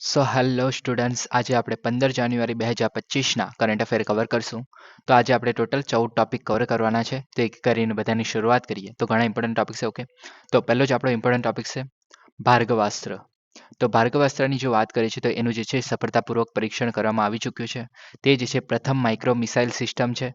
So hello students, આજે આપણે 15 જાન્યુઆરી 2025ના current affair cover કરશું. તો આજે આપણે ટોટલ 14 ટોપિક કવર કરવાના છે. તો એક કરીને બધાની શરૂઆત કરીએ. તો ઘણા ઇમ્પોર્ટન્ટ ટોપિક છે. ઓકે, તો પહેલો જ આપણો ઇમ્પોર્ટન્ટ ટોપિક છે ભાર્ગવાસ્ત્ર. તો ભાર્ગવાસ્ત્રની જો વાત કરીએ છીએ તો એનું જે છે સફળતાપૂર્વક પરીક્ષણ કરવામાં આવી ચૂક્યું છે. તે જે છે પ્રથમ માઇક્રો મિસાઇલ સિસ્ટમ છે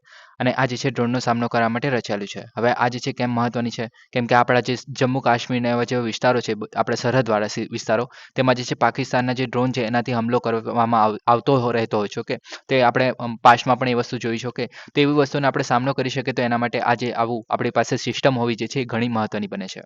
અને આ જે છે ડ્રોનનો સામનો કરવા માટે રચાયેલું છે. હવે આ જે છે કેમ મહત્વની છે, કેમ કે આપણા જે જમ્મુ કાશ્મીરના એવા જેવા વિસ્તારો છે, આપણે સરહદવાળા વિસ્તારો, તેમાં જે છે પાકિસ્તાનના જે ડ્રોન છે એનાથી હુમલો કરવામાં આવતો રહેતો હોય છે. ઓકે, તે આપણે પાસ્ટમાં પણ એ વસ્તુ જોઈ છે. ઓકે, તો એવી વસ્તુનો આપણે સામનો કરી શકીએ તો એના માટે આજે આવું આપણી પાસે સિસ્ટમ હોવી જે છે એ ઘણી મહત્વની બને છે.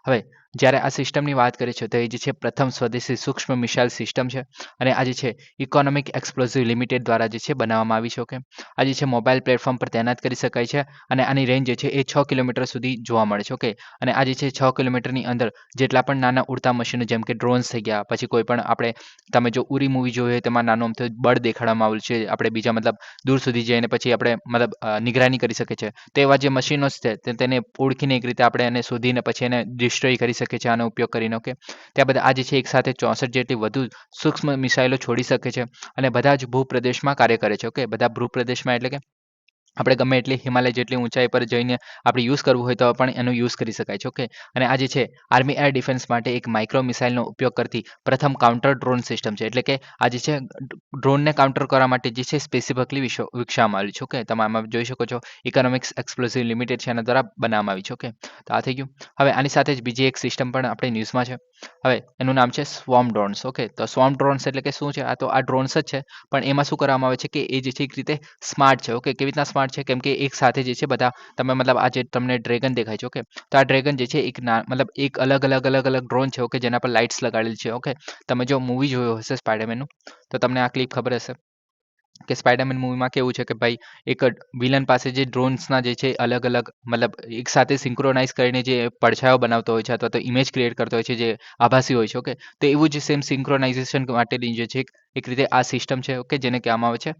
હવે જ્યારે આ સિસ્ટમની વાત કરીએ છીએ તો એ જે છે પ્રથમ સ્વદેશી સૂક્ષ્મ મિસાઇલ સિસ્ટમ છે અને આ જે છે ઇકોનોમિક એક્સપ્લોઝિવ લિમિટેડ દ્વારા જે છે બનાવવામાં આવી છે. ઓકે, આ જે છે મોબાઈલ પ્લેટફોર્મ પર તૈનાત કરી શકાય છે અને આની રેન્જ જે છે એ 6 કિલોમીટર સુધી જોવા મળે છે. ઓકે, અને આ જે છે 6 કિલોમીટરની અંદર જેટલા પણ નાના ઉડતા મશીનો જેમ કે ડ્રોન્સ થઈ ગયા, પછી કોઈ પણ આપણે તમે જો ઉરી મૂવી જોઈ હોય તેમાં નાનું અમથું બળ દેખાડવામાં આવેલું છે, આપણે બીજા મતલબ દૂર સુધી જઈને પછી આપણે મતલબ નિગરાની કરી શકીએ છીએ. તો એવા જે મશીનો છે તેને ઓળખીને એક રીતે આપણે એને શોધીને પછી એને ડિસ્ટ્રોય કરી શકીએ છીએ આનો ઉપયોગ કરીને. ઓકે, ત્યાં બધા આ જે છે એક સાથે 64 જેટલી વધુ સૂક્ષ્મ મિસાઇલો છોડી શકે છે અને બધા જ ભૂપ્રદેશમાં કાર્ય કરે છે. ઓકે, બધા ભૂપ્રદેશમાં એટલે કે આપણે ગમે એટલી હિમાલય જેટલી ઊંચાઈ પર જઈને આપણે યુઝ કરવું હોય તો પણ એનો યુઝ કરી શકાય છે. ઓકે, અને આ જે છે આર્મી એર ડિફેન્સ માટે એક માઇક્રો મિસાઇલનો ઉપયોગ કરતી પ્રથમ કાઉન્ટર ડ્રોન સિસ્ટમ છે. એટલે કે આ જે છે ડ્રોનને કાઉન્ટર કરવા માટે જે છે સ્પેસિફિકલી વિકસાવવામાં આવી છે. ઓકે, તમે આમાં જોઈ શકો છો ઇકોનોમિક્સ એક્સપ્લોઝિવ લિમિટેડ છે એના દ્વારા બનાવવામાં આવી છે. ઓકે, તો આ થઈ ગયું. હવે આની સાથે જ બીજી એક સિસ્ટમ પણ આપણે ન્યૂઝમાં છે. હવે એનું નામ છે સ્વોર્મ ડ્રોન્સ. ઓકે, તો સ્વોર્મ ડ્રોન્સ એટલે કે શું છે? આ તો આ ડ્રોન્સ જ છે, પણ એમાં શું કરવામાં આવે છે કે એ જે છે એક રીતે સ્માર્ટ છે. ઓકે, કેવી રીતના સ્માર્ટ છે? કેમ કે એક સાથે જે છે બધા તમે મતલબ આ જે તમને ડ્રેગન દેખાય છે. ઓકે, તો આ ડ્રેગન જે છે મતલબ એક અલગ અલગ ડ્રોન છે. ઓકે, જેના પર લાઇટ્સ લગાડેલી છે. ઓકે, તમે જો મૂવી જોયો હશે સ્પાઈડરમેનનું, તો તમને આ ક્લિપ ખબર હશે કે સ્પાઈડરમેન મૂવીમાં કેવું છે કે ભાઈ એક વિલન પાસે જે ડ્રોન્સના જે છે અલગ અલગ મતલબ એક સાથે સિંક્રોનાઇઝ કરીને જે પડછાયો બનાવતો હોય છે અથવા તો ઇમેજ ક્રિએટ કરતો હોય છે જે આભાસી હોય છે. ઓકે, તો એવું જ સેમ સિંક્રોનાઇઝેશન માટેની જે છે એક રીતે આ સિસ્ટમ છે. ઓકે, જેને કહેવામાં આવે છે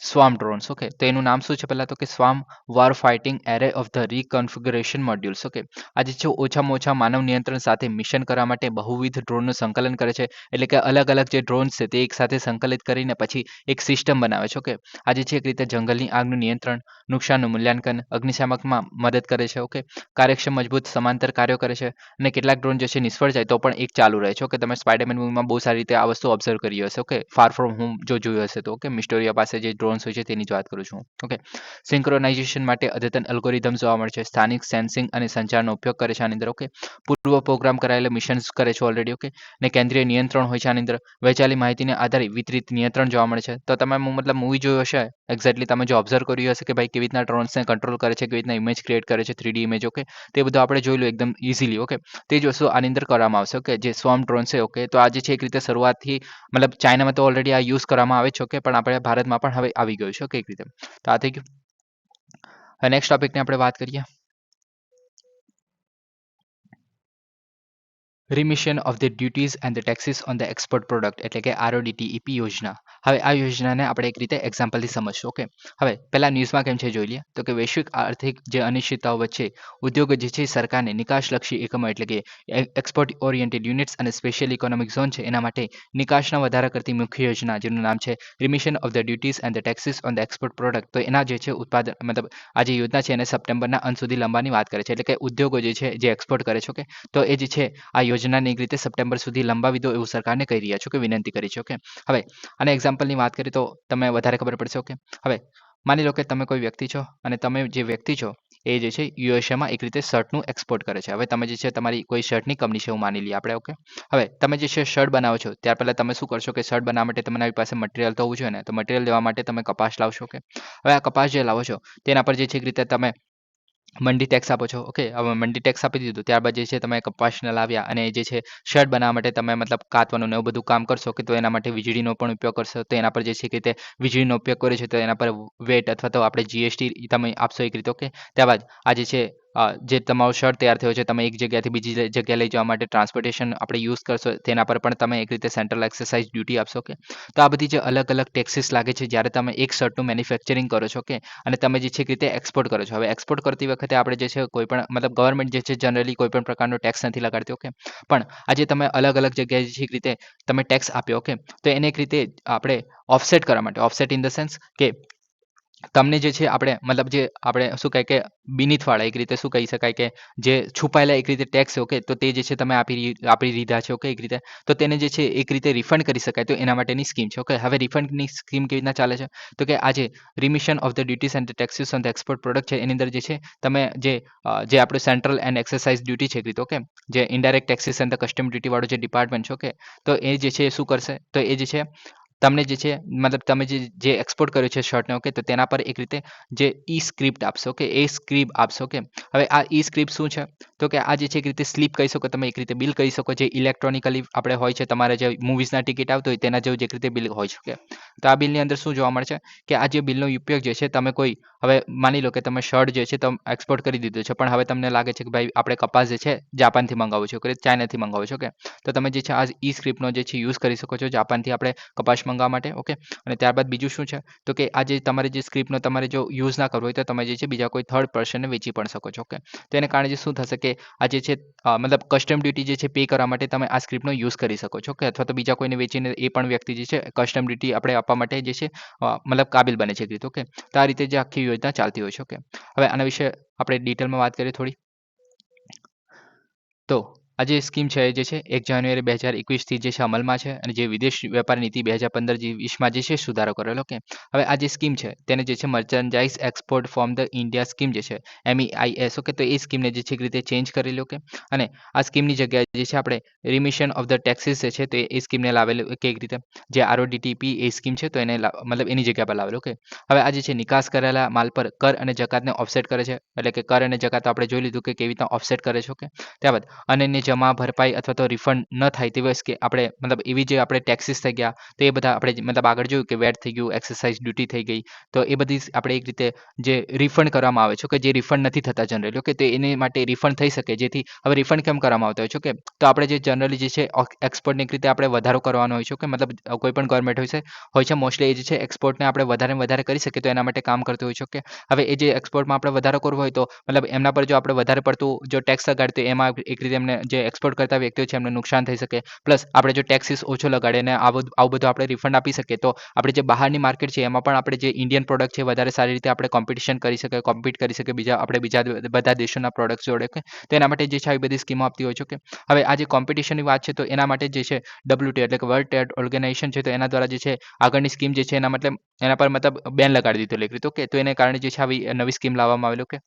સ્વામ ડ્રોન્સ. ઓકે, તો એનું નામ શું છે? પહેલાં તો કે swarm war fighting array of the reconfiguration modules. Okay, આ જે છે ઓછામાં ઓછા માનવ નિયંત્રણ સાથે મિશન કરવા માટે બહુવિધ ડ્રોનનું સંકલન કરે છે. એટલે કે અલગ અલગ જે ડ્રોન્સ છે તે એક સાથે સંકલિત કરીને પછી એક સિસ્ટમ બનાવે છે. ઓકે, આ જે છે એક રીતે જંગલની આગનું નિયંત્રણ, નુકસાનનું મૂલ્યાંકન, અગ્નિશામકમાં મદદ કરે છે. ઓકે, કાર્યક્ષમ મજબૂત સમાંતર કાર્યો કરે છે અને કેટલાક ડ્રોન જે છે નિષ્ફળ જાય તો પણ એક ચાલુ રહે છે. ઓકે, તમે સ્પાઈડરમેન મૂવીમાં બહુ સારી રીતે આ વસ્તુ ઓબ્ઝર્વ કરી હશે. ઓકે, ફાર ફ્રોમ હોમ જો જોયું હશે તો. ઓકે, મિસ્ટોરિયા પાસે જે ડ્રોન્સ હોય છે તેની જ વાત કરું છું. ઓકે, સિંક્રોનાઇઝેશન માટે અદ્યતન અલ્ગોરિધમ જોવા મળે છે, સ્થાનિક સેન્સિંગ અને સંચારનો ઉપયોગ કરે છે આની અંદર. ઓકે, પૂર્વ પ્રોગ્રામ કરાયેલા મિશન્સ કરે છે ઓલરેડી. ઓકે, ને કેન્દ્રીય નિયંત્રણ હોય છે આની અંદર, વહેંચાયેલી માહિતીને આધારે વિતરિત નિયંત્રણ જોવા મળે છે. તો તમે મતલબ મૂવી જોયું હશે એક્ઝેક્ટલી, તમે જો ઓબ્ઝર્વ કર્યું હશે કે ભાઈ કેવી રીતના ડ્રોન્સને કંટ્રોલ કરે છે, કેવી રીતના ઇમેજ ક્રિએટ કરે છે, 3D ઇમેજ. ઓકે, તે બધું આપણે જોઈ લો એકદમ ઇઝીલી. ઓકે, તે જ વસ્તુ આની અંદર કરવામાં આવશે. ઓકે, જે સ્વોર્મ ડ્રોન છે. ઓકે, તો આ જે છે એક રીતે શરૂઆતથી મતલબ ચાઇનામાં તો ઓલરેડી આ યુઝ કરવામાં આવે છે. ઓકે, પણ આપણે ભારતમાં પણ હવે આવી ગયું છે. ઓકે, એક રીતે તો આ થઈ ગયું. હવે નેક્સ્ટ ટોપિકની આપણે વાત કરીએ, remission of the duties and the taxes on the export product એટલે કે RODTEP યોજના. હવે આ યોજનાને આપણે એક રીતે એક્ઝામ્પલથી સમજશું. ઓકે, હવે પહેલા ન્યૂઝમાં કેમ છે જોઈ લઈએ. તો કે વૈશ્વિક આર્થિક જે અનિશ્ચિતતાઓ વચ્ચે ઉદ્યોગો જે છે સરકારને નિકાસલક્ષી એકમો એટલે કે એક્સપોર્ટ ઓરિએન્ટેડ યુનિટ્સ અને સ્પેશિયલ ઇકોનોમિક ઝોન છે એના માટે નિકાસના વધારા કરતી મુખ્ય યોજના જેનું નામ છે remission of the duties and the taxes on the export product. તો એના જે છે ઉત્પાદન મતલબ આ જે યોજના છે એને સપ્ટેમ્બરના અંત સુધી લંબાની વાત કરે છે. એટલે કે ઉદ્યોગો જે છે જે એક્સપોર્ટ કરે છે. ઓકે, તો એ જે છે આ યોજનાને એક રીતે સપ્ટેમ્બર સુધી લંબાવી દો એવું સરકારને કહી રહ્યા છો કે વિનંતી કરી છે. ઓકે, હવે અને એક્ઝામ્પલની વાત કરીએ તો તમે વધારે ખબર પડશે. ઓકે, હવે માની લો કે તમે કોઈ વ્યક્તિ છો અને તમે જે વ્યક્તિ છો એ જે છે યુએસએમાં એક રીતે શર્ટનું એક્સપોર્ટ કરે છે. હવે તમે જે છે તમારી કોઈ શર્ટની કંપની છે એવું માની લઈએ આપણે. ઓકે, હવે તમે જે છે શર્ટ બનાવો છો ત્યાર પહેલાં તમે શું કરશો કે શર્ટ બનાવવા માટે તમારી પાસે મટીરિયલ તો હોવું જોઈએ ને. તો મટીરિયલ લેવા માટે તમે કપાસ લાવશો. ઓકે, હવે આ કપાસ જે લાવો છો તેના પર જે છે એક રીતે તમે મંડી ટેક્સ આપો છો. ઓકે, હવે મંડી ટેક્સ આપી દીધું, ત્યારબાદ જે છે તમે કપાસને લાવ્યા અને જે છે શર્ટ બનાવવા માટે તમે મતલબ કાતવાનું ને એવું બધું કામ કરશો કે તો એના માટે વીજળીનો પણ ઉપયોગ કરશો. તો એના પર જે છે કે રીતે વીજળીનો ઉપયોગ કરે છે તો એના પર વેટ અથવા તો આપણે GST તમે આપશો એક રીતે. ઓકે, ત્યારબાદ આ જે છે જે તમારો શર્ટ તૈયાર થયો છે તમે એક જગ્યાથી બીજી જગ્યાએ લઈ જવા માટે ટ્રાન્સપોર્ટેશન આપણે યુઝ કરશો તેના પર પણ તમે એક રીતે સેન્ટ્રલ એક્સરસાઇઝ ડ્યુટી આપશો કે તો આ બધી જે અલગ અલગ ટેક્સીસ લાગે છે જ્યારે તમે એક શર્ટનું મેન્યુફેક્ચરિંગ કરો છો કે અને તમે જે છે એક રીતે એક્સપોર્ટ કરો છો. હવે એક્સપોર્ટ કરતી વખતે આપણે જે છે કોઈ પણ મતલબ ગવર્મેન્ટ જે છે જનરલી કોઈ પણ પ્રકારનો ટેક્સ નથી લગાડતી. ઓકે, પણ આજે તમે અલગ અલગ જગ્યાએ જે છે એક રીતે તમે ટેક્સ આપ્યો. ઓકે, તો એને એક રીતે આપણે ઓફસેટ કરવા માટે, ઓફસેટ ઇન ધ સેન્સ કે તમને જે છે આપણે મતલબ જે આપણે શું કહે કે બિનીથવાળા એક રીતે શું કહી શકાય કે જે છુપાયેલા એક રીતે ટેક્સ. ઓકે, તો તે જે છે તમે આપી દીધા છે. ઓકે, એક રીતે તો તેને જે છે એક રીતે રિફંડ કરી શકાય તો એના માટેની સ્કીમ છે. ઓકે, હવે રિફંડની સ્કીમ કેવી રીતના ચાલે છે તો કે આજે remission of the duties and taxes on the export product છે એની અંદર જે છે તમે જે આપણું સેન્ટ્રલ એન્ડ એક્સરસાઇઝ ડ્યુટી છે એક રીતે. ઓકે, જે indirect taxes and the custom duty વાળો જે ડિપાર્ટમેન્ટ છે. ઓકે, તો એ જે છે શું કરશે તો એ જે છે તમને જે છે મતલબ તમે જે એક્સપોર્ટ કર્યું છે શર્ટને. ઓકે, તો તેના પર એક રીતે જે ઈ સ્ક્રિપ્ટ આપશો. ઓકે, એ સ્ક્રિપ્ટ આપશો. ઓકે, હવે આ ઈ સ્ક્રિપ્ટ શું છે તો કે આ જે છે એક રીતે સ્લીપ કહી શકો, તમે એક રીતે બિલ કહી શકો, જે ઇલેક્ટ્રોનિકલી આપણે હોય છે તમારે જે મૂવીઝના ટિકિટ આવતો હોય તેના જેવું જે એક રીતે બિલ હોય છે. ઓકે, તો આ બિલની અંદર શું જોવા મળે છે કે આ જે બિલનો ઉપયોગ જે છે તમે કોઈ હવે માની લો કે તમે શર્ટ જે છે તમે એક્સપોર્ટ કરી દીધું છે પણ હવે તમને લાગે છે કે ભાઈ આપણે કપાસ જે છે જાપાનથી મંગાવવું છે. ઓકે, ચાઇનાથી મંગાવવું છે. ઓકે, તો તમે જે છે આ ઈ સ્ક્રિપ્ટનો જે છે યુઝ કરી શકો છો જાપાનથી આપણે કપાસ મંગાવવા માટે. ઓકે, અને ત્યારબાદ બીજું શું છે તો કે આ જે તમારે જે સ્ક્રિપ્ટનો તમારે જો યુઝ ના કરવો હોય તો તમે જે છે બીજા કોઈ થર્ડ પર્સનને વેચી પણ શકો છો. ઓકે, તો એને કારણે જે શું થશે કે આ જે છે મતલબ કસ્ટમ ડ્યુટી જે છે પે કરવા માટે તમે આ સ્ક્રિપ્ટનો યુઝ કરી શકો છો. ઓકે, અથવા તો બીજા કોઈને વેચીને એ પણ વ્યક્તિ જે છે કસ્ટમ ડ્યુટી આપણે આપવા માટે જે છે મતલબ કાબિલ બને છે. ઓકે, તો આ રીતે જે આખી યોજના ચાલતી હોય છે. ઓકે, હવે આના વિશે આપણે ડિટેલમાં વાત કરીએ થોડી. તો આ જે સ્કીમ છે એ જે છે 1 જાન્યુઆરી 2021થી જે છે અમલમાં છે અને જે વિદેશ વેપાર નીતિ 2015-20માં જે છે સુધારો કરેલો. ઓકે, હવે આ જે સ્કીમ છે તેને જે છે merchandise export from the India scheme જે છે MEIS. ઓકે, તો એ સ્કીમને જે છે એક રીતે ચેન્જ કરેલી. ઓકે, અને આ સ્કીમની જગ્યાએ જે છે આપણે રિમિશન ઓફ ધ ટેક્સીસ જે છે તો એ સ્કીમને લાવેલું કે એક રીતે જે RODTP એ સ્કીમ છે તો એને મતલબ એની જગ્યા પર લાવેલું. ઓકે, હવે આ જે છે નિકાસ કરેલા માલ પર કર અને જકાતને ઓફસેટ કરે છે, એટલે કે કર અને જકાત આપણે જોઈ લીધું કે કેવી રીતના ઓફસેટ કરે છે. ઓકે, ત્યારબાદ અનન્ય જમા ભરપાઈ અથવા તો રિફંડ ન થાય તેવી કે આપણે મતલબ એવી જે આપણે ટેક્સીસ થઈ ગયા તો એ બધા આપણે મતલબ આગળ જોયું કે વેટ થઈ ગયું, એક્સરસાઇઝ ડ્યુટી થઈ ગઈ, તો એ બધી આપણે એક રીતે જે રિફંડ કરવામાં આવે છે કે જે રિફંડ નથી થતા જનરલી. ઓકે, તો એની માટે રિફંડ થઈ શકે. જેથી હવે રિફંડ કેમ કરવામાં આવતા હોય છે કે તો આપણે જે જનરલી જે છે એક્સપોર્ટની એક રીતે આપણે વધારો કરવાનો હોય છે. કે મતલબ કોઈ પણ ગવર્મેન્ટ હોય છે મોસ્ટલી એ જે છે એક્સપોર્ટને આપણે વધારે વધારે કરી શકીએ તો એના માટે કામ કરતું હોય છે. ઓકે, હવે એ જે એક્સપોર્ટમાં આપણે વધારો કરવો હોય તો મતલબ એમના પર જો આપણે વધારે પડતું જો ટેક્સ લગાડીએ તો એમાં એક રીતે એમને જે એક્સપોર્ટ કરતા વ્યક્તિઓ છે એમને નુકસાન થઈ શકે. પ્લસ આપણે જો ટેક્સીસ ઓછો લગાડીએ અને આવું બધું આપણે રિફંડ આપી શકીએ તો આપણે જે બહારની માર્કેટ છે એમાં પણ આપણે જે ઇન્ડિયન પ્રોડક્ટ છે વધારે સારી રીતે આપણે કોમ્પિટિશન કરી શકીએ, કોમ્પિટ કરી શકીએ બીજા બધા દેશોના પ્રોડક્ટ્સ જોડે. ઓકે, તો એના માટે જે છે આવી બધી સ્કીમો આપતી હોય છે. ઓકે, હવે આ જે કોમ્પિટિશનની વાત છે તો એના માટે જે છે WTO એટલે કે વર્લ્ડ ટ્રેડ ઓર્ગેનાઇઝેશન છે તો એના દ્વારા જે છે આગળની સ્કીમ જે છે એના પર મતલબ બેન લગાડી દીધો એક રીતે. ઓકે, તો એને કારણે જે છે આવી નવી સ્કીમ લાવવામાં આવેલી. ઓકે,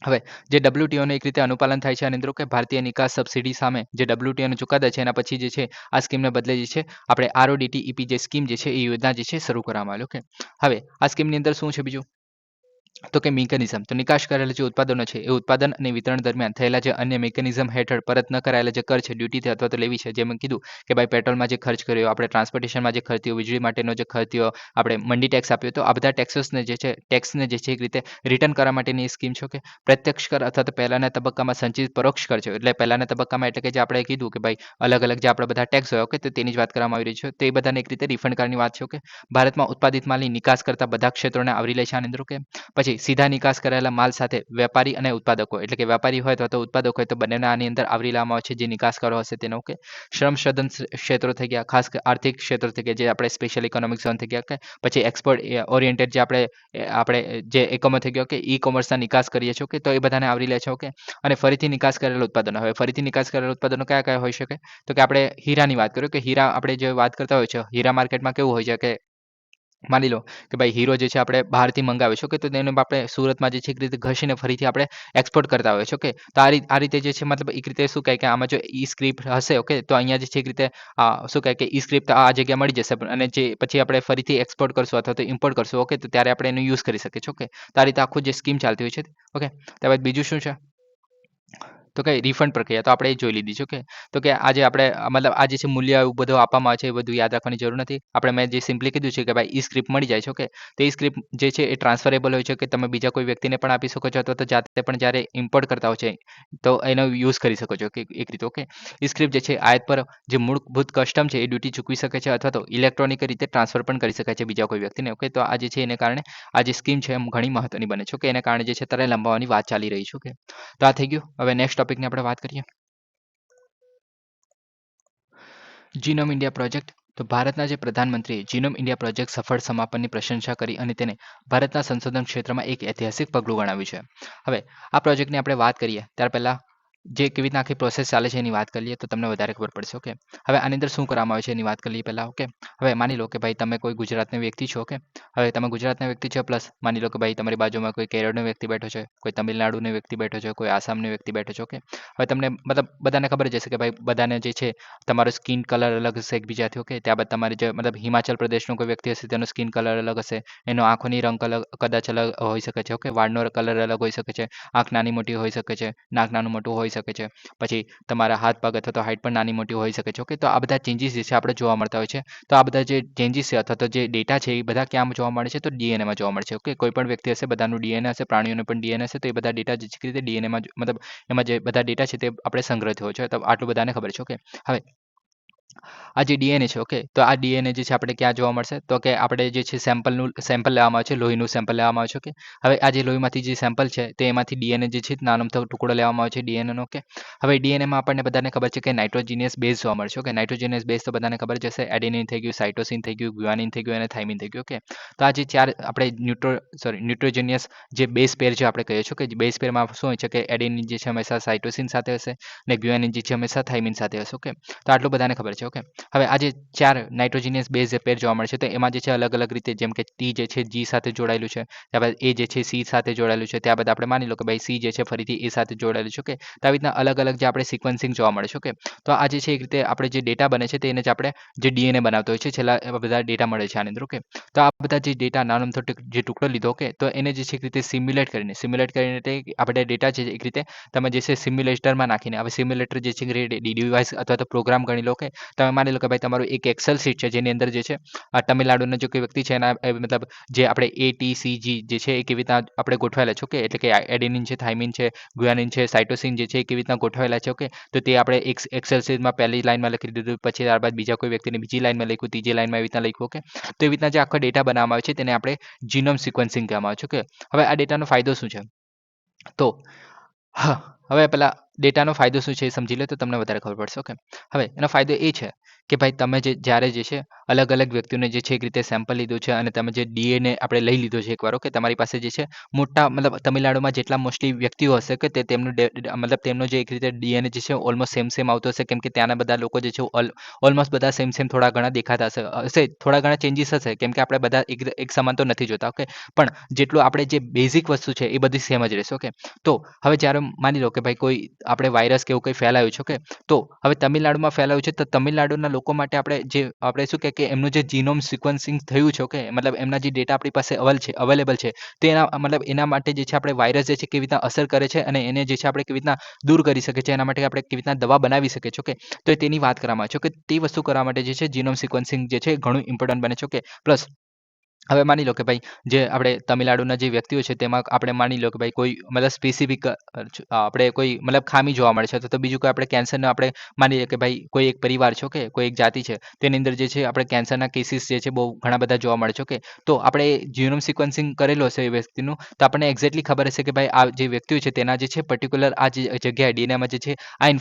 હવે જે WTOનું એક રીતે અનુપાલન થાય છે અને અંદર કે ભારતીય નિકાસ સબસિડી સામે જે WTOનો ચુકાદા છે એના પછી જે છે આ સ્કીમને બદલે જે છે આપણે RODTEP જે સ્કીમ જે છે એ યોજના જે છે શરૂ કરવામાં આવેલી. ઓકે, હવે આ સ્કીમની અંદર શું છે બીજું તો કે મિકેનિઝમ તો નિકાસ કરેલા જે ઉત્પાદનો છે એ ઉત્પાદન અને વિતરણ દરમિયાન થયેલા જે અન્ય મિકેનિઝમ હેઠળ પરત ન કરાયેલા જે કર છે ડ્યુટી અથવા તો લેવી છે, જેમ કીધું કે ભાઈ પેટ્રોલમાં જે ખર્ચ કર્યો, આપણે ટ્રાન્સપોર્ટેશનમાં જે ખર્ચ થયો, વીજળી માટેનો જે ખર્ચ થયો, આપણે મંડી ટેક્સ આપ્યો, તો આ બધા ટેક્સને જે છે એક રીતે રિટર્ન કરવા માટેની સ્કીમ છે. કે પ્રત્યક્ષ કર અથવા તો પહેલાના તબક્કામાં સંચિત પરોક્ષ કર છે, એટલે પહેલાના તબક્કામાં એટલે કે જે આપણે કીધું કે ભાઈ અલગ અલગ જે આપણા બધા ટેક્સ હોય. ઓકે, તો તેની જ વાત કરવામાં આવી રહી છે, તો એ બધાને એક રીતે રિફંડ કરવાની વાત છે. ઓકે, ભારતમાં ઉત્પાદિત માલની નિકાસ કરતા બધા ક્ષેત્રોને આવરી લે છે આની અંદર. ઓકે, પછી સીધા નિકાસ કરેલા માલ સાથે વેપારી અને ઉત્પાદકો એટલે કે વેપારી હોય અથવા તો ઉત્પાદક હોય તો બંનેને આની અંદર આવરી લેવામાં આવે છે જે નિકાસકારો હશે તેનો. ઓકે, શ્રમ સદન ક્ષેત્રો થઈ ગયા, ખાસ આર્થિક ક્ષેત્રો થઈ ગયા જે આપણે સ્પેશિયલ ઇકોનોમિક ઝોન થઈ ગયા. ઓકે, પછી એક્સપોર્ટ ઓરિએન્ટેડ જે આપણે જે એકમો થઈ ગયા. ઓકે, ઈ કોમર્સના નિકાસ કરીએ છીએ. ઓકે, તો એ બધાને આવરી લે છે. ઓકે, અને ફરીથી નિકાસ કરેલા ઉત્પાદનો, હવે ફરીથી નિકાસ કરેલા ઉત્પાદનો કયા કયા હોઈ શકે તો કે આપણે હીરાની વાત કરીએ કે હીરા આપણે જે વાત કરતા હોય છે હીરા માર્કેટમાં કેવું હોય છે કે માની લો કે ભાઈ હીરો જે છે આપણે બહારથી મંગાવે છે. ઓકે, તો તેને આપણે સુરતમાં જે છે એક રીતે ઘસીને ફરીથી આપણે એક્સપોર્ટ કરતા હોય છે. ઓકે, તો આ રીતે જે છે મતલબ એક રીતે શું કહે કે આમાં જો ઈ સ્ક્રિપ્ટ હશે. ઓકે, તો અહીંયા જે છે એક રીતે શું કહે કે ઈ સ્ક્રિપ્ટ આ જગ્યાએ મળી જશે અને જે પછી આપણે ફરીથી એક્સપોર્ટ કરશું અથવા તો ઇમ્પોર્ટ કરશું. ઓકે, તો ત્યારે આપણે એનો યુઝ કરી શકીએ છીએ. ઓકે, તો આ રીતે આખું જે સ્કીમ ચાલતી હોય છે. ઓકે, ત્યારબાદ બીજું શું છે તો કઈ રિફંડ પ્રક્રિયા તો આપણે એ જોઈ લીધી છે. ઓકે, તો કે આજે આપણે મતલબ આ જે છે મૂલ્ય એવું બધું આપવામાં આવે છે એ બધું યાદ રાખવાની જરૂર નથી. આપણે મેં જે સિમ્પલી કીધું છે કે ભાઈ ઈ સ્ક્રિપ્ટ મળી જાય છે. ઓકે, તો એ સ્ક્રિપ્ટ જે છે એ ટ્રાન્સફરેબલ હોય છે કે તમે બીજા કોઈ વ્યક્તિને પણ આપી શકો છો અથવા તો જાતે પણ જ્યારે ઇમ્પોર્ટ કરતા હોય છે તો એનો યુઝ કરી શકો છો કે એક રીતે. ઓકે, ઈ સ્ક્રિપ્ટ જે છે આયાત પર જે મૂળભૂત કસ્ટમ છે એ ડ્યુટી ચૂકવી શકે છે અથવા તો ઇલેક્ટ્રોનિક રીતે ટ્રાન્સફર પણ કરી શકાય છે બીજા કોઈ વ્યક્તિને. ઓકે, તો આ જે છે એને કારણે આ જે સ્કીમ છે એમ ઘણી મહત્વની બને છે. ઓકે, એને કારણે જે છે ત્યારે લંબાવવાની વાત ચાલી રહી છે. ઓકે, તો આ થઈ ગયું. હવે નેક્સ્ટ ટોપિકની આપણે વાત કરીએ. Genome India project. તો ભારતના જે પ્રધાનમંત્રીએ જીનોમ ઇન્ડિયા પ્રોજેક્ટ સફળ સમાપનની પ્રશંસા કરી અને તેને ભારતના સંશોધન ક્ષેત્રમાં એક ઐતિહાસિક પગલું ગણાવ્યું છે. હવે આ પ્રોજેક્ટની આપણે વાત કરીએ ત્યાર પહેલા જે કેવી રીતના આખી પ્રોસેસ ચાલે છે એની વાત કરી લઈએ તો તમને વધારે ખબર પડશે. ઓકે, હવે આની અંદર શું કરવામાં આવે છે એની વાત કરી લઈએ પહેલા. ઓકે, હવે માની લો કે ભાઈ તમે કોઈ ગુજરાતના વ્યક્તિ છો. ઓકે, હવે તમે ગુજરાતના વ્યક્તિ છો પ્લસ માની લો કે ભાઈ તમારી બાજુમાં કોઈ કેરળનો વ્યક્તિ બેઠો છે, કોઈ તમિલનાડુનો વ્યક્તિ બેઠો છે, કોઈ આસામનો વ્યક્તિ બેઠો છે. ઓકે, હવે તમને મતલબ બધાને ખબર જ હશે કે ભાઈ બધાને જે છે તમારો સ્કિન કલર અલગ હશે એકબીજાથી. ઓકે, ત્યારબાદ તમારી જે મતલબ હિમાચલ પ્રદેશનો કોઈ વ્યક્તિ હશે તેનો સ્કિન કલર અલગ હશે, એનો આંખોની રંગ કદાચ અલગ હોઈ શકે છે. ઓકે, વાળનો કલર અલગ હોઈ શકે છે, આંખ નાની મોટી હોઈ શકે છે, નાક નાનું મોટું હોઈ શકે છે, પછી તમારા હાથ પગ અથવા તો હાઇટ પણ નાની મોટી હોઈ શકે છે. ઓકે, તો આ બધા ચેન્જીસ જે છે આપણે જોવા મળતા હોય છે. તો આ બધા જે ચેન્જીસ છે અથવા તો જે ડેટા છે એ બધા ક્યાં જોવા મળે છે તો ડીએનએમાં જોવા મળે છે. ઓકે, કોઈ પણ વ્યક્તિ હશે બધાનું ડીએનએ હશે, પ્રાણીઓનું પણ ડીએનએ હશે, તો એ બધા ડેટા જે છે રીતે ડીએનએમાં મતલબ એમાં જે બધા ડેટા છે તે આપણે સંગ્રહિત હોય છે. તો આટલું બધાને ખબર છે. ઓકે, હવે આ જે ડીએનએ છે. ઓકે, તો આ ડીએનએ જે છે આપણે ક્યાં જોવા મળશે તો કે આપણે જે છે સેમ્પલ લેવામાં આવે છે, લોહીનું સેમ્પલ લેવામાં આવે છે. ઓકે, હવે આ જે લોહીમાંથી જે સેમ્પલ છે તે એમાંથી ડીએનએ જે છે નાનો ટુકડો લેવામાં આવે છે ડીએનએનો. ઓકે, હવે ડીએનએમાં આપણને બધાને ખબર છે કે નાઇટ્રોજીનિયસ બેઝ જોવા મળશે. ઓકે, નાઇટ્રોજીનિયસ બેઝ તો બધાને ખબર જ હશે. એડેનિન થઈ ગયું, સાઇટોસિન થઈ ગયું, ગ્યુઆનિન થઈ ગયું અને થાઇમિન થઈ ગયું. ઓકે, તો આ જે ચાર આપણે ન્યુટ્રોજેનિયસ જે બેઝ પેર જે આપણે કહીએ છીએ કે બેઝ પેરમાં શું હોય છે કે એડેનિન જે છે હંમેશા સાઇટોસિન સાથે હશે અને ગ્યુઆનિન જે છે હંમેશા થાઇમિન સાથે હશે. ઓકે, તો આટલું બધાને ખબર છે. ઓકે, હવે આ જે ચાર નાઇટ્રોજીનિયસ બેઝ પેર જોવા મળે છે તો એમાં જે છે અલગ અલગ રીતે જેમ કે ટી જે છે જી સાથે જોડાયેલું છે, ત્યારબાદ એ જે છે સી સાથે જોડાયેલું છે, ત્યારબાદ આપણે માની લો કે ભાઈ સી જે છે ફરીથી એ સાથે જોડાયેલું છે. ઓકે, તો આવી રીતના અલગ અલગ જે આપણે સિક્વન્સિંગ જોવા મળે છે. ઓકે, તો આ જે છે એક રીતે આપણે જે ડેટા બને છે તેને જ આપણે જે ડીએનએ બનાવતો હોય છે છેલ્લા એવા બધા ડેટા મળે છે આની અંદર. ઓકે, તો આ બધા જે ડેટા નાનો જે ટુકડો લીધો. ઓકે, તો એને જે છે એક રીતે સિમ્યુલેટ કરીને આપણે ડેટા છે એક રીતે તમે જે છે સિમ્યુલેટરમાં નાખીને હવે સિમ્યુલેટર જે છે ડિવાઇસ અથવા તો પ્રોગ્રામ ગણી લો. કે તમે માની લો કે ભાઈ તમારું એક એક્સેલ શીટ છે જેની અંદર જે છે આ તમિલનાડુનો જે કોઈ વ્યક્તિ છે એના મતલબ જે આપણે ATCG જે છે એ કેવી રીતના આપણે ગોઠવાયેલા છે. ઓકે, એટલે કે એડેનિન છે, થાઇમિન છે, ગ્યુઆનિન છે, સાઇટોસિન જે છે એ કેવી રીતના ગોઠવાયેલા છે. ઓકે, તો તે આપણે એક એક્સેલ શીટમાં પહેલી લાઈનમાં લખી દીધું, પછી ત્યારબાદ બીજા કોઈ વ્યક્તિને બીજી લાઈનમાં લખ્યું, ત્રીજી લાઈનમાં એવી રીતના લખ્યું. ઓકે, તો એવી રીતના જે આખો ડેટા બનાવવામાં આવે છે તેને આપણે જીનોમ સિક્વન્સિંગ કહેવામાં આવે છે. ઓકે, હવે આ ડેટાનો ફાયદો શું છે તો હા, હવે પેલા ડેટાનો ફાયદો શું છે એ સમજી લો તો તમને વધારે ખબર પડશે. ઓકે, હવે એનો ફાયદો એ છે કે ભાઈ તમે જ્યારે જે છે અલગ અલગ વ્યક્તિઓને જે છે એક રીતે સેમ્પલ લીધું છે અને તમે જે ડીએનએ આપણે લઈ લીધો છે એકવાર. ઓકે, તમારી પાસે જે છે મોટા મતલબ તમિલનાડુમાં જેટલા મોસ્ટલી વ્યક્તિઓ હશે કે તે તેમનું મતલબ તેમનો જે એક રીતે ડીએનએ જે છે ઓલમોસ્ટ સેમ આવતો હશે કેમ કે ત્યાંના બધા લોકો જે છે ઓલમોસ્ટ બધા સેમ થોડા ઘણા દેખાતા હશે થોડા ઘણા ચેન્જીસ હશે કેમ કે આપણે બધા એક સમાન તો નથી જોતા. ઓકે, પણ જેટલું આપણે જે બેઝિક વસ્તુ છે એ બધી સેમ જ રહેશે. ઓકે, તો હવે જ્યારે માની લો કે ભાઈ કોઈ આપણે વાયરસ કે એવું કંઈ ફેલાયું છે. ઓકે, તો હવે તમિલનાડુમાં ફેલાયું છે તો તમિલનાડુના લોકો માટે આપણે શું કે એમનું જે જીનોમ સિક્વન્સિંગ થયું છે. ઓકે, મતલબ એમના જે ડેટા આપણી પાસે અવેલેબલ છે તો એના માટે જે છે આપણે વાયરસ જે છે કેવી રીતના અસર કરે છે અને એને જે છે આપણે કેવી રીતના દૂર કરી શકીએ છીએ એના માટે આપણે કેવી રીતના દવા બનાવી શકીએ છીએ. ઓકે, તો તેની વાત કરવામાં આવે છે. કે તે વસ્તુ કરવા માટે જે છે જીનોમ સિક્વન્સિંગ જે છે ઘણું ઇમ્પોર્ટન્ટ બને છે. ઓકે, પ્લસ હવે માની લો કે ભાઈ જે આપણે તમિલનાડુના જે વ્યક્તિઓ છે તેમાં આપણે માની લો કે ભાઈ કોઈ મતલબ સ્પેસિફિક આપણે કોઈ મતલબ ખામી જોવા મળે છે તો બીજું કોઈ આપણે કેન્સરનો આપણે માની લઈએ કે ભાઈ કોઈ એક પરિવાર છે. ઓકે, કોઈ એક જાતિ છે તેની અંદર જે છે આપણે કેન્સરના કેસીસ જે છે બહુ ઘણા બધા જોવા મળે છે. ઓકે, તો આપણે જીનોમ સિક્વન્સિંગ કરેલો હશે એ વ્યક્તિનું તો આપણને એક્ઝેક્ટલી ખબર હશે કે ભાઈ આ જે વ્યક્તિઓ છે તેના જે છે પર્ટિક્યુલર આ જે જગ્યાએ ડીએનએમાં જે છે આ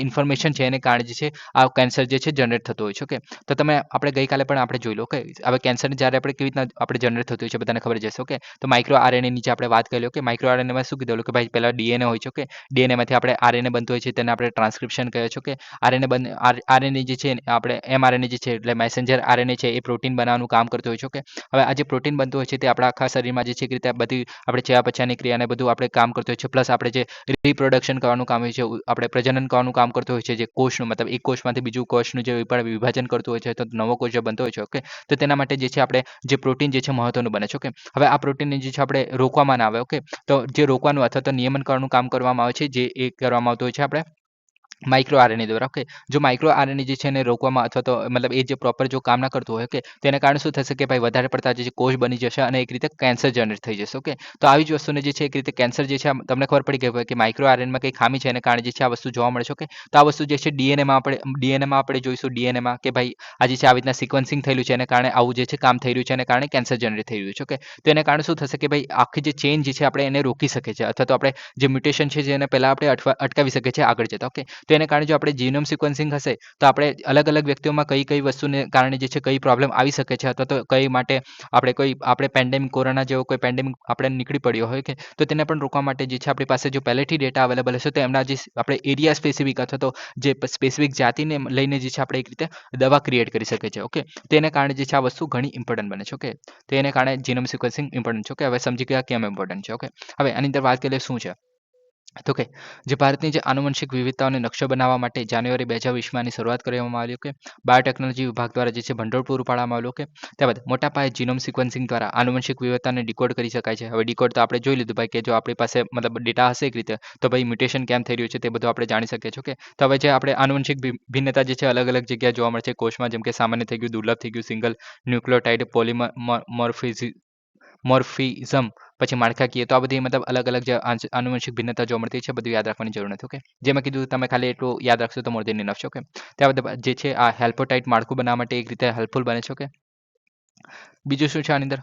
ઇન્ફોર્મેશન છે એને કારણે જે છે આ કેન્સર જે છે જનરેટ થતું હોય છે. ઓકે, તો આપણે ગઈકાલે પણ આપણે જોઈ લો. ઓકે, હવે કેન્સર જ્યારે આપણે કેવી રીતના આપણે જનરેટ થતું હોય છે બધાને ખબર જ હશે. ઓકે, તો માઇક્રો આરએનએ નીચે આપણે વાત કરી લો કે માઇક્રો આરએનએમાં શું કીધું કે ભાઈ પહેલા ડીએનએ હોય છે. ઓકે, ડીએનએમાંથી આપણે આરએનએ બનતું હોય છે તેને આપણે ટ્રાન્સક્રિપ્શન કહે છે. ઓકે, આરએનએ જે છે આપણે એમઆરએનએ જે છે એટલે મેસેન્જર આરએનએ છે એ પ્રોટીન બનાવવાનું કામ કરતું હોય છે. ઓકે, હવે આ જે પ્રોટીન બનતું હોય છે તે આપણા આખા શરીરમાં જે છે કે રીતે બધી આપણે ચયાપચયની ક્રિયાને બધું આપણે કામ કરતું હોય છે. પ્લસ આપણે જે રિપ્રોડક્શન કરવાનું કામ હોય છે આપણે પ્રજનન કરવાનું કામ કરતું હોય છે જે કોષનું મતલબ એક કોષમાંથી બીજું કોષનું જે વિભાજન કરતું હોય છે તો નવો કોષ જે બનતો હોય છે. ઓકે, તો તેના માટે જે છે આપણે આપણે જે પ્રોટીન જે છે મહત્વનું બને છે. ઓકે, હવે આ પ્રોટીનને જે છે આપણે રોકવામાં ના આવે. ઓકે, તો જે રોકવાનું અથવા તો નિયમન કરવાનું કામ કરવામાં આવે છે, જે એ કરવામાં આવતું હોય છે આપણે માઇક્રો આરએનએ દ્વારા. ઓકે, જો માઇક્રો આરએનએ જે છે એને રોકવામાં અથવા તો મતલબ એ જે પ્રોપર જો કામ ના કરતું હોય, ઓકે, તો એને કારણે શું થશે કે ભાઈ વધારે પડતા જે કોષ બની જશે અને એક રીતે કેન્સર જનરેટ થઈ જશે. ઓકે, તો આવી જ વસ્તુને જે છે એક રીતે કેન્સર જે છે તમને ખબર પડી ગઈ હોય કે માઇક્રો આરએનએમાં કઈ ખામી છે એને કારણે જે છે આ વસ્તુ જોવા મળે છે. ઓકે, તો આ વસ્તુ જે છે ડીએનએમાં આપણે જોઈશું ડીએનએમાં કે ભાઈ આ જે છે આવી રીતના સિક્વન્સિંગ થયેલું છે એને કારણે આવું જે છે કામ થઈ રહ્યું છે એને કારણે કેન્સર જનરેટ થઈ રહ્યું છે. ઓકે, તો એને કારણે શું થશે કે ભાઈ આખી જે ચેન જે છે આપણે એને રોકી શકીએ છીએ અથવા તો આપણે જે મ્યુટેશન છે જેને પહેલા આપણે અટકાવી શકીએ છીએ આગળ જતા. ઓકે, તો એને કારણે જો આપણે જીનોમ સિક્વન્સિંગ હશે તો આપણે અલગ અલગ વ્યક્તિઓમાં કઈ કઈ વસ્તુને કારણે જે છે કઈ પ્રોબ્લેમ આવી શકે છે અથવા તો કઈ માટે આપણે પેન્ડેમિક કોરોના જેવો કોઈ પેન્ડેમિક આપણે નીકળી પડ્યો હોય કે તો તેને પણ રોકવા માટે જે છે આપણી પાસે જો પહેલેથી ડેટા અવેલેબલ હશે તો એમના જે આપણે એરિયા સ્પેસિફિક અથવા તો જે સ્પેસિફિક જાતિને લઈને જે છે આપણે એક રીતે દવા ક્રિએટ કરી શકીએ છીએ. ઓકે, તેને કારણે જે છે આ વસ્તુ ઘણી ઇમ્પોર્ટન્ટ બને છે. ઓકે, તો એને કારણે જીનોમ સિક્વન્સિંગ ઇમ્પોર્ટન્ટ છે. ઓકે, હવે સમજી ગયા કેમ ઇમ્પોર્ટન્ટ છે. ઓકે, હવે આની અંદર વાત કરીએ શું છે તો કે જે ભારતની જે આનુવંશિક વિવિધતાઓને નકશો બનાવવા માટે જાન્યુઆરી 2020માં આની શરૂઆત કરવામાં આવી. ઓકે, બાયોટેકનોલોજી વિભાગ દ્વારા જે છે ભંડોળ પૂરું પાડવામાં આવેલું. ઓકે, ત્યારબાદ મોટા પાયે જીનોમ સિક્વન્સિંગ દ્વારા આનુવંશિક વિવિધતાને ડિકોડ કરી શકાય છે. હવે ડિકોડ તો આપણે જોઈ લીધું ભાઈ કે જો આપણી પાસે મતલબ ડેટા હશે એક રીતે તો ભાઈ મ્યુટેશન કેમ થઈ રહ્યું છે તે બધું આપણે જાણી શકીએ છીએ. ઓકે, તો હવે જે આપણે આનુવંશિક ભિન્નતા જે છે અલગ અલગ જગ્યાએ જોવા મળે છે કોષમાં, જેમ કે સામાન્ય થઈ ગયું, દુર્લભ થઈ ગયું, સિંગલ ન્યુક્લિયોટાઇડ મોર્ફિઝમ, પછી માળખાકીય, તો આ બધી મતલબ અલગ અલગ જે આનુવંશિક ભિન્નતા જોવા મળતી છે બધું યાદ રાખવાની જરૂર નથી. ઓકે, જેમાં કીધું તમે ખાલી એટલું યાદ રાખશો તો મોર દેન ઇનફ છે. ઓકે, ત્યારબાદ જે છે આ હેલ્પોટાઇટ માળખું બનાવવા માટે એક રીતે હેલ્પફુલ બને છે. ઓકે, બીજું શું છે આની અંદર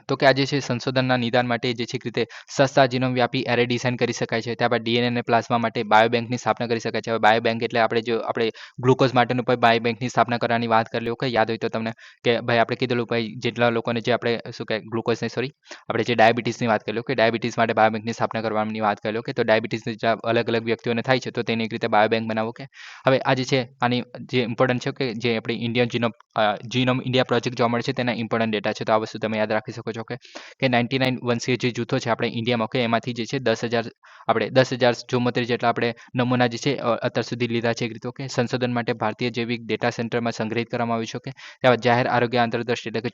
તો કે આજે છે સંશોધનના નિદાન માટે જે છે એક રીતે સસ્તા જીનોમ વ્યાપી એરે ડિઝાઇન કરી શકાય છે. ત્યારબાદ ડીએનએ અને પ્લાઝમા માટે બાયોબેંકની સ્થાપના કરી શકાય છે. હવે બાયોબેંક એટલે આપણે ગ્લુકોઝ માટેનું પણ બાયોબેંકની સ્થાપના કરવાની વાત કરેલી. ઓકે, યાદ હોય તો તમને કે ભાઈ આપણે કીધેલું ભાઈ જેટલા લોકોને જે આપણે શું કહે ગ્લુકોઝને સોરી આપણે જે ડાયાબિટીસની વાત કરી. ઓકે, ડાયાબિટીસ માટે બાયોબેંકની સ્થાપના કરવાની વાત કરી. ઓકે, તો ડાયાબિટીસની જે અલગ અલગ વ્યક્તિઓને થાય છે તો તેની એક રીતે બાયોબેંક બનાવો. ઓકે, હવે આ જે છે આની જે ઇમ્પોર્ટન્ટ છે કે જે આપણી ઇન્ડિયન જીનોમ ઇન્ડિયા પ્રોજેક્ટ જોવા મળે છે તેના ઇમ્પોર્ટન્ટ ડેટા છે, તો આ વસ્તુ તમે યાદ રાખી શકો છો. ઓકે, કે 99 વંશીય જે જૂથો છે આપણે ઇન્ડિયામાં. ઓકે, એમાંથી જે છે 10,074 જેટલા આપણે નમૂના જે છે અત્યાર સુધી લીધા છે એક રીતે. ઓકે, સંશોધન માટે ભારતીય જૈવિક ડેટા સેન્ટરમાં સંગ્રહિત કરવામાં આવ્યું છે. ઓકે, ત્યારબાદ જાહેર આરોગ્ય આંતરદ્રષ્ટિ એટલે કે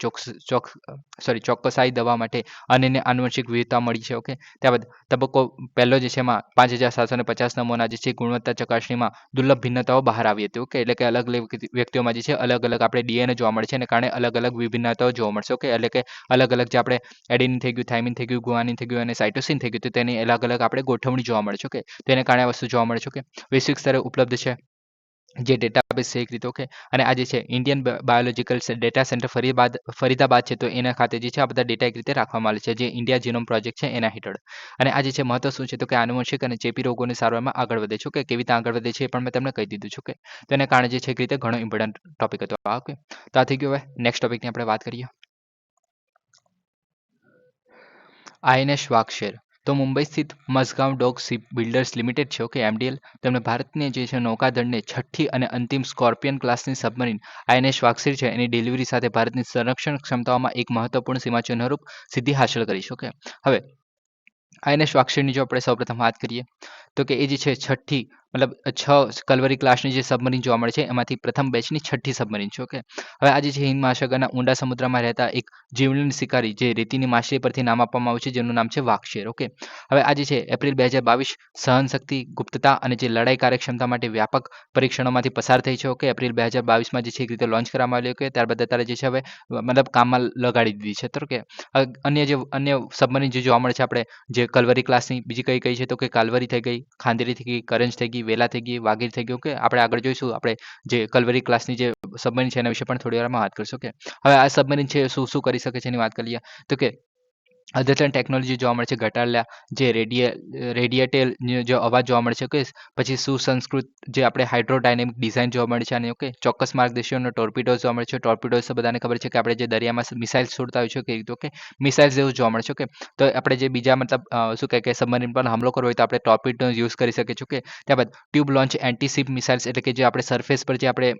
ચોક્કસાઈ દવા માટે અનન્ય આનુવંશિક વિવિધતા મળી છે. ઓકે, ત્યારબાદ તબક્કો પહેલો જે છે એમાં 5,750 નમૂના જે છે ગુણવત્તા ચકાસણીમાં દુર્લભ ભિન્નતાઓ બહાર આવી હતી. ઓકે, એટલે કે અલગ અલગ વ્યક્તિઓમાં જે છે અલગ અલગ આપણે ડીએનએ જોવા મળે છે અને કારણે અલગ અલગ વિભિન્નતાઓ જોવા મળશે. ઓકે, એટલે કે અલગ અલગ જે આપણે એડિનિન થઈ ગયું, થાઇમિન થઈ ગયું, ગુઆનિન થઈ ગયું અને સાઇટોસિન થઈ ગયું, તો તેની અલગ અલગ આપણે ગોઠવણી જોવા મળે છે. ઓકે, તેને કારણે આ વસ્તુ જોવા મળે છે. ઓકે, વૈશ્વિક સ્તરે ઉપલબ્ધ છે જે ડેટાબેઝ છે એક રીતે. ઓકે, અને આ જે છે Indian biological data centre Faridabad છે તો એના ખાતે જે છે આ બધા ડેટા એક રીતે રાખવામાં આવે છે જે ઇન્ડિયા જીનોમ પ્રોજેક્ટ છે એના હેઠળ. અને આ જે છે મહત્વ શું છે તો કે આનુવંશિક અને ચેપી રોગોની સારવારમાં આગળ વધે છે. ઓકે, કેવી રીતે આગળ વધે છે એ પણ મેં તમને કહી દીધું છે. ઓકે, તો એના કારણે જે છે એક રીતે ઘણો ઇમ્પોર્ટન્ટ ટોપિક હતો. ઓકે, તો આ થઈ ગયું. હવે નેક્સ્ટ ટોપિકની આપણે વાત કરીએ. આઈએનએસ વાગશેર તો મુંબઈ સ્થિત મઝગાંવ ડોક શિપ બિલ્ડર્સ લિમિટેડ છે. ઓકે, એમડીએલ તેમણે ભારતની જે છે નૌકાદળને છઠ્ઠી અને અંતિમ સ્કોર્પિયન ક્લાસની સબમરીન આઈએનએસ વાગશેર છે એની ડિલિવરી સાથે ભારતની સંરક્ષણ ક્ષમતાઓમાં એક મહત્વપૂર્ણ સીમાચિહ્નરૂપ સિદ્ધિ હાંસલ કરી છે. ઓકે, હવે આઈએનએસ વાગશેરની જો આપણે સૌપ્રથમ વાત કરીએ તો કે એ જે છે છઠ્ઠી મતલબ 6 કલ્વરી ક્લાસની જે સબમરીન જોવા મળે છે એમાંથી પ્રથમ બેચની છઠ્ઠી સબમરીન છે. ઓકે, હવે આ જે છે હિન્દ મહાસાગરના ઊંડા સમુદ્રમાં રહેતા એક જીવલેણ શિકારી જે રેતીની માછલી પરથી નામ આપવામાં આવ્યું છે જેનું નામ છે વાગશેર. ઓકે, હવે આ જે છે એપ્રિલ 2022 સહનશક્તિ, ગુપ્તતા અને જે લડાઈ કાર્યક્ષમતા માટે વ્યાપક પરીક્ષણોમાંથી પસાર થઈ છે. ઓકે, એપ્રિલ 2022માં જે છે એક રીતે લોન્ચ કરવામાં આવી. ઓકે, ત્યારબાદ અત્યારે જે છે હવે મતલબ કામમાં લગાડી દીધી છે. તો કે અન્ય સબમરીન જે જોવા મળે છે આપણે જે કલ્વરી ક્લાસની બીજી કઈ કઈ છે તો કે કાલવરી થઈ ગઈ, ખાંદેરી થઈ ગઈ, કરંજ થઈ ગઈ, વેલા થઈ ગઈ, વાગીર થઈ ગઈ. ઓકે, આપણે આગળ જોઈશું આપણે જે કલ્વરી ક્લાસની જે સબમરીન છે એના વિશે પણ થોડી વારમાં વાત કરીશું. ઓકે, હવે આ સબમરીન છે શું શું કરી શકે છે એની વાત કરીએ તો કે અદ્યતન ટેકનોલોજી જોવા મળે છે, ઘટાડેલા જે રેડિયેટેલ જે અવાજ જોવા મળે છે. ઓકે, પછી સુસંસ્કૃત જે આપણે હાઇડ્રોડાયનેમિક ડિઝાઇન જોવા મળે છે અને ઓકે ચોક્કસ માર્ગદર્શનનો ટોર્પિડોઝ જોવા મળે છે. ટોર્પિડોઝ તો બધાને ખબર છે કે આપણે જે દરિયામાં મિસાઇલ છોડતા હોય છે કે ઓકે મિસાઇલ્સ જેવું જોવા મળે છે. ઓકે, તો આપણે જે બીજા મતલબ શું કહે કે સબમરીન પર હુમલો કરવો હોય તો આપણે ટોર્પિડોઝ યુઝ કરી શકીએ છીએ. ઓકે, ત્યારબાદ tube launch anti ship missiles એટલે કે જે આપણે સરફેસ પર જે આપણે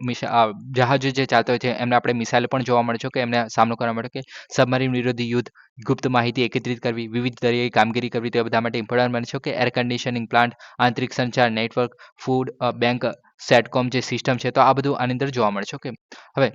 જહાજો જે ચાલતા હોય છે એમને આપણે મિસાઇલ પણ જોવા મળે છે. ઓકે, એમને સામનો કરવા માટે કે સબમરીન વિરોધી યુદ્ધ, ગુપ્ત માહિતી એકત્રિત કરવી, વિવિધ દરિયાઈ કામગીરી કરવી, તે બધા માટે ઇમ્પોર્ટન્ટ બને છે. ઓકે, એર કન્ડિશનિંગ પ્લાન્ટ, આંતરિક સંચાર નેટવર્ક, ફૂડ બેંક, સેટકોમ જે સિસ્ટમ છે તો આ બધું આની અંદર જોવા મળે છે. ઓકે, હવે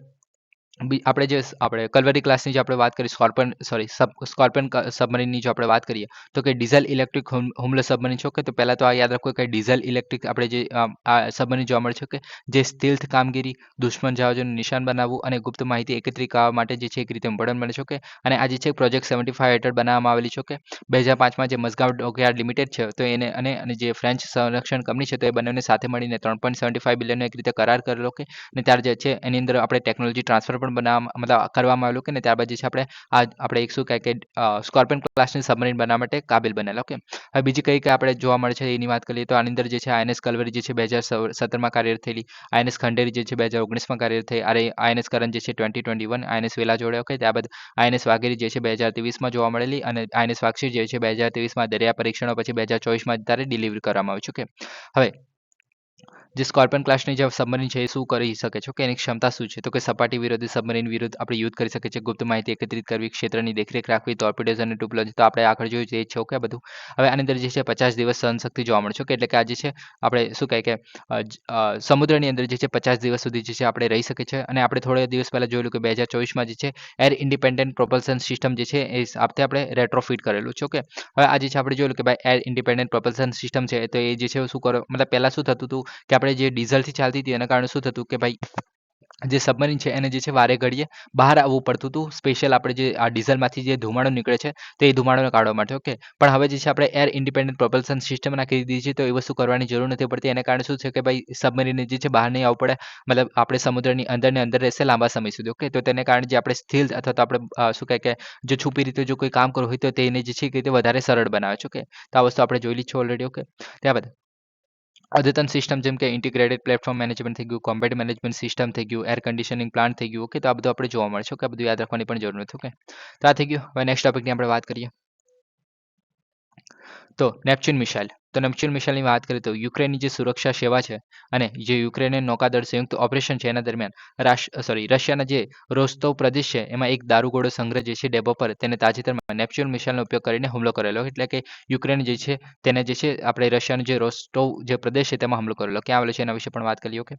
આપણે જે આપણે કલ્વરી ક્લાસની જે આપણે વાત કરી સ્કોર્પિયન સબમરીનની જો આપણે વાત કરીએ તો કે ડીઝલ ઇલેક્ટ્રિક હુમલો સબમરીન છે. ઓકે, તો પહેલાં તો આ યાદ રાખો કે ડીઝલ ઇલેક્ટ્રિક આપણે જે આ સબમરીન જોવા મળે છે કે જે સ્ટીલ્થ કામગીરી, દુશ્મન જહાજોનું નિશાન બનાવવું અને ગુપ્ત માહિતી એકત્રિત કરવા માટે જે છે એક રીતે ઇમ્પોર્ટન્ટ બને છે. ઓકે, અને આ જે છે પ્રોજેક્ટ 75 હેઠળ બનાવવામાં આવેલી છે. ઓકે, 2005માં જે મઝગાંવ ડોકયાર્ડ લિમિટેડ છે તો એને અને જે ફ્રેન્ચ સંરક્ષણ કંપની છે તો એ બંનેને સાથે મળીને 3.75 બિલિયનનો એક રીતે કરાર કરેલો. ઓકે, અને ત્યાર જે છે એની અંદર આપણે ટેકનોલોજી ટ્રાન્સફર પણ બનાવવામાં મતલબ કરવામાં આવેલું. કે ને ત્યારબાદ જે છે આપણે એક શું કહે કે સ્કોર્પિયન ક્લાસની સબમરીન બનાવવા માટે કાબિલ બનેલા. ઓકે, હવે બીજી કઈ આપણે જોવા મળે છે એની વાત કરીએ તો આની અંદર જે છે આઈએનએસ કલ્વરી જે છે 2017માં કાર્યરત થયેલી, આઈએનએસ ખંડેરી જે છે 2019માં કાર્યરત થઈ, અરે આઈએનએસ કરણ જે છે 2021, આઈએનએસ વેલા જોડે. ઓકે, ત્યારબાદ આઈએનએસ વાઘેરી જે છે 2023માં જોવા મળેલી, અને આઈએનએસ વાક્ષી જે છે 2023માં દરિયા પરીક્ષણો પછી 2024માં તારે ડિલિવરી કરવામાં આવી છે. ઓકે, હવે જે સ્કોર્પિયન ક્લાસની જે સબમરીન છે એ શું કરી શકે છે કે એની ક્ષમતા શું છે તો કે સપાટી વિરોધી સબમરીન વિરુદ્ધ આપણે યુદ્ધ કરી શકીએ છીએ, ગુપ્ત માહિતી એકત્રિત કરવી, ક્ષેત્રની દેખરેખ રાખવી, ટોર્પિડોઝ અને ટુપલોજી તો આપણે આગળ જોયું છે એ જ છે. ઓકે, બધું હવે આની અંદર જે છે 50 દિવસ સહનશક્તિ જોવા મળશે. કે એટલે કે આ જે છે આપણે શું કહે કે સમુદ્રની અંદર જે છે 50 દિવસ સુધી જે છે આપણે રહી શકીએ છીએ. અને આપણે થોડા દિવસ પહેલાં જોયેલું કે 2024માં જે છે એર ઇન્ડિપેન્ડન્ટ પ્રોપલ્શન સિસ્ટમ જે છે એ આપણે રેટ્રોફિટ કરેલું છે. ઓકે, હવે આ જે છે આપણે જોયેલું કે ભાઈ એર ઇન્ડિપેન્ડન્ટ પ્રોપલ્શન સિસ્ટમ છે તો એ જે છે શું કરો મતલબ પહેલાં શું થતું હતું કે આપણે જે ડીઝલથી ચાલતી હતી એના કારણે શું થતું કે ભાઈ જે સબમરીન છે એને જે છે વારે ઘડીએ બહાર આવવું પડતું હતું, સ્પેશિયલ આપણે જે આ ડીઝલમાંથી જે ધુમાડો નીકળે છે તો એ ધુમાડોને કાઢવા માટે. ઓકે, પણ હવે જે છે આપણે એર ઇન્ડિપેન્ડન્ટ પ્રોપલ્શન સિસ્ટમ નાખી દીધી છે તો એ વસ્તુ કરવાની જરૂર નથી પડતી. એના કારણે શું છે કે ભાઈ સબમરીનને જે છે બહાર નહીં આવવું પડે, મતલબ આપણે સમુદ્રની અંદર ને અંદર રહેશે લાંબા સમય સુધી. ઓકે, તો તેને કારણે જે આપણે સ્થિર અથવા તો આપણે શું કહે કે જો છુપી રીતે જો કોઈ કામ કરવું હોય તો તેને જે છે એ રીતે વધારે સરળ બનાવે છે. ઓકે, તો આ વસ્તુ આપણે જોયેલી છે ઓલરેડી. ઓકે, ત્યારબાદ અદ્યતન સિસ્ટમ જેમ કે ઇન્ટિગ્રેટેડ પ્લેટફોર્મ મેનેજમેન્ટ થઈ ગયું, કોમ્બેટ મેનેજમેન્ટ સિસ્ટમ થઈ ગયું, એર કન્ડિશનિંગ પ્લાન્ટ થઈ ગયું. ઓકે, તો આ બધું આપણે જોવા મળશે. ઓકે, આ બધું યાદ રાખવાની પણ જરૂર નથી. ઓકે, તો આ થઈ ગયું. હવે નેક્સ્ટ ટોપિકની આપણે વાત કરીએ તો નેપ્ચ્યુન મિસાઇલ. તો નેપ્ચ્યુન મિસાઇલની વાત કરીએ તો યુક્રેનની જે સુરક્ષા સેવા છે અને જે યુક્રેનિયન નૌકાદળ સંયુક્ત ઓપરેશન છે એના દરમિયાન રશિયાના જે રોસ્તોવ પ્રદેશ છે એમાં એક દારૂગોળો સંગ્રહ જે છે ડેપો પર તેને તાજેતરમાં નેપ્ચ્યુન મિસાઇલનો ઉપયોગ કરીને હુમલો કરેલો. એટલે કે યુક્રેન જે છે તેને જે છે આપણે રશિયાનો જે રોસ્ટોવ જે પ્રદેશ છે તેમાં હુમલો કરેલો. ક્યાં આવેલો છે એના વિશે પણ વાત કરીએ. ઓકે,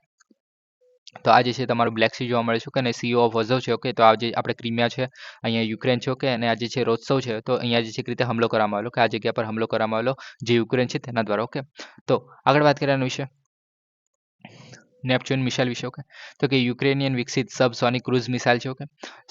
તો આ જે છે તમારું બ્લેક સી જોવા મળે છે. અને સીઓ ઓફ વઝોવ છે. ઓકે, તો આ જે આપણે ક્રિમિયા છે અહીંયા યુક્રેન છે. ઓકે, અને આ જે છે રોસ્તોવ છે તો અહીંયા જે છે એક રીતે હુમલો કરવામાં આવેલો કે આ જગ્યા પર હુમલો કરવામાં આવેલો જે યુક્રેન છે તેના દ્વારા. ઓકે, તો આગળ વાત કરીએ આના વિશે નેપ્ચ્યુન મિસાઇલ વિશે. ઓકે, તો કે યુક્રેનિયન વિકસિત સબસોનિક ક્રૂઝ મિસાઇલ છે. ઓકે,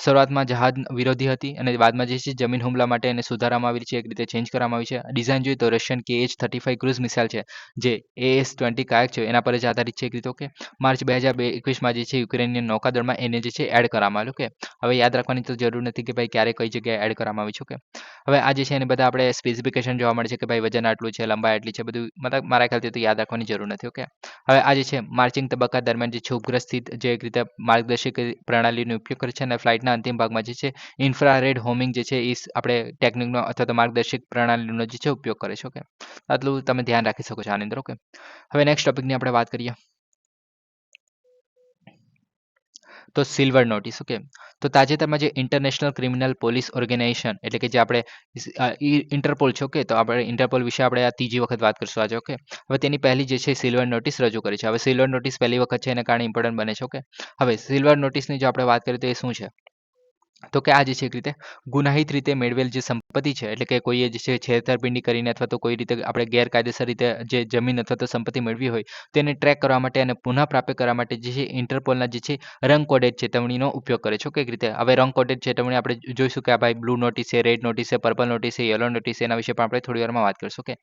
શરૂઆતમાં જહાજ વિરોધી હતી અને બાદમાં જે છે જમીન હુમલા માટે એને સુધારવામાં આવી છે, એક રીતે ચેન્જ કરવામાં આવી છે. ડિઝાઇન જોઈએ તો રશિયન KH-35 ક્રૂઝ મિસાઇલ છે જે AS-20 કાયક છે એના પર જ આધારિત છે એક રીતે. ઓકે, માર્ચ 2021માં જે છે યુક્રેનિયન નૌકાદળમાં એને જે છે એડ કરવામાં આવ્યું. ઓકે, હવે યાદ રાખવાની તો જરૂર નથી કે ભાઈ ક્યારે કઈ જગ્યાએ એડ કરવામાં આવી છે. ઓકે, હવે આ જે છે એને બધા આપણે સ્પેસિફિકેશન જોવા મળે છે કે ભાઈ વજન આટલું છે, લંબાઈ આટલી છે, બધું મતલબ મારા ખ્યાલથી તો યાદ રાખવાની જરૂર નથી. ઓકે, હવે આ જે છે માર્ચિંગ તબક્કા દરમિયાન જે છે ઉપગ્રહ સ્થિત જે એક રીતે માર્ગદર્શક પ્રણાલીનો ઉપયોગ કરે છે અને ફ્લાઇટના અંતિમ ભાગમાં જે છે ઇન્ફ્રારેડ હોમિંગ જે છે એ આપણે ટેકનિકનો અથવા તો માર્ગદર્શક પ્રણાલીનો જે છે ઉપયોગ કરે છે. ઓકે, આટલું તમે ધ્યાન રાખી શકો છો આની અંદર. ઓકે, હવે નેક્સ્ટ ટોપિકની આપણે વાત કરીએ તો સિલ્વર નોટિસ. ઓકે, તો તાજેતરમાં જે ઇન્ટરનેશનલ ક્રિમિનલ પોલીસ ઓર્ગેનાઇઝેશન એટલે કે જે આપણે ઇન્ટરપોલ છે. ઓકે, તો આપણે ઇન્ટરપોલ વિશે આપણે આ ત્રીજી વખત વાત કરશું આજે. ઓકે, હવે તેની પહેલી જે છે સિલ્વર નોટિસ રજૂ કરી છે. હવે સિલ્વર નોટિસ પહેલી વખત છે એના કારણે ઇમ્પોર્ટન્ટ બને છે. ઓકે, હવે સિલ્વર નોટિસની જો આપણે વાત કરીએ તો એ શું છે તો કે આ જે છે એક રીતે ગુનાહિત રીતે મેળવેલ જે સંપત્તિ છે એટલે કે કોઈએ જે છે છેતરપિંડી કરીને અથવા તો કોઈ રીતે આપણે ગેરકાયદેસર રીતે જે જમીન અથવા તો સંપત્તિ મેળવી હોય તેને ટ્રેક કરવા માટે અને પુનઃ પ્રાપ્ત કરવા માટે જે છે ઇન્ટરપોલના જે છે રંગ કોડેડ ચેતવણીનો ઉપયોગ કરે છે. કઈક રીતે હવે રંગ કોડેડ ચેતવણી આપણે જોઈશું કે આ ભાઈ બ્લુ નોટિસ છે, રેડ નોટિસ છે, પર્પલ નોટિસ છે, યલો નોટિસ છે, એના વિશે પણ આપણે થોડી વારમાં વાત કરીશું. કે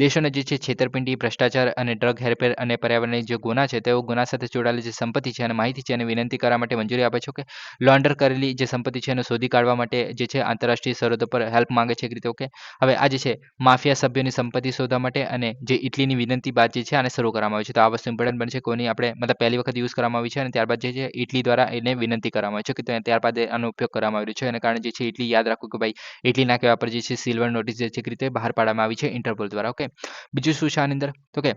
દેશોને જે છે છેતરપિંડી, ભ્રષ્ટાચાર અને ડ્રગ હેરફેર અને પર્યાવરણની જે ગુના છે તેઓ ગુના સાથે જોડાયેલી જે સંપત્તિ છે અને માહિતી છે એને વિનંતી કરવા માટે મંજૂરી આપે છે. કે લોન્ડર કરેલી જે સંપત્તિ છે એને શોધી કાઢવા માટે જે છે આંતરરાષ્ટ્રીય સરહદો પર હેલ્પ માંગે છે એક રીતે. ઓકે, હવે આ જે છે માફિયા સભ્યોની સંપત્તિ શોધવા માટે અને જે ઇટલીની વિનંતી બાદ જે છે આને શરૂ કરવામાં આવી છે. તો આ વસ્તુ ઇમ્પોર્ટન્ટ બનશે કોની આપણે મતલબ પહેલી વખત યુઝ કરવામાં આવી છે અને ત્યારબાદ જે છે ઇટલી દ્વારા એને વિનંતી કરવામાં આવી છે કે ત્યારબાદ આનો ઉપયોગ કરવામાં આવ્યો છે. એના કારણે જે છે ઇટલી યાદ રાખવું કે ભાઈ ઇટલીના કહેવા પર જે છે સિલ્વર નોટિસ જે છે એક રીતે બહાર પાડવામાં આવી છે ઇન્ટરપોલ દ્વારા. ઓકે, બીજું શું છે આની અંદર તો કે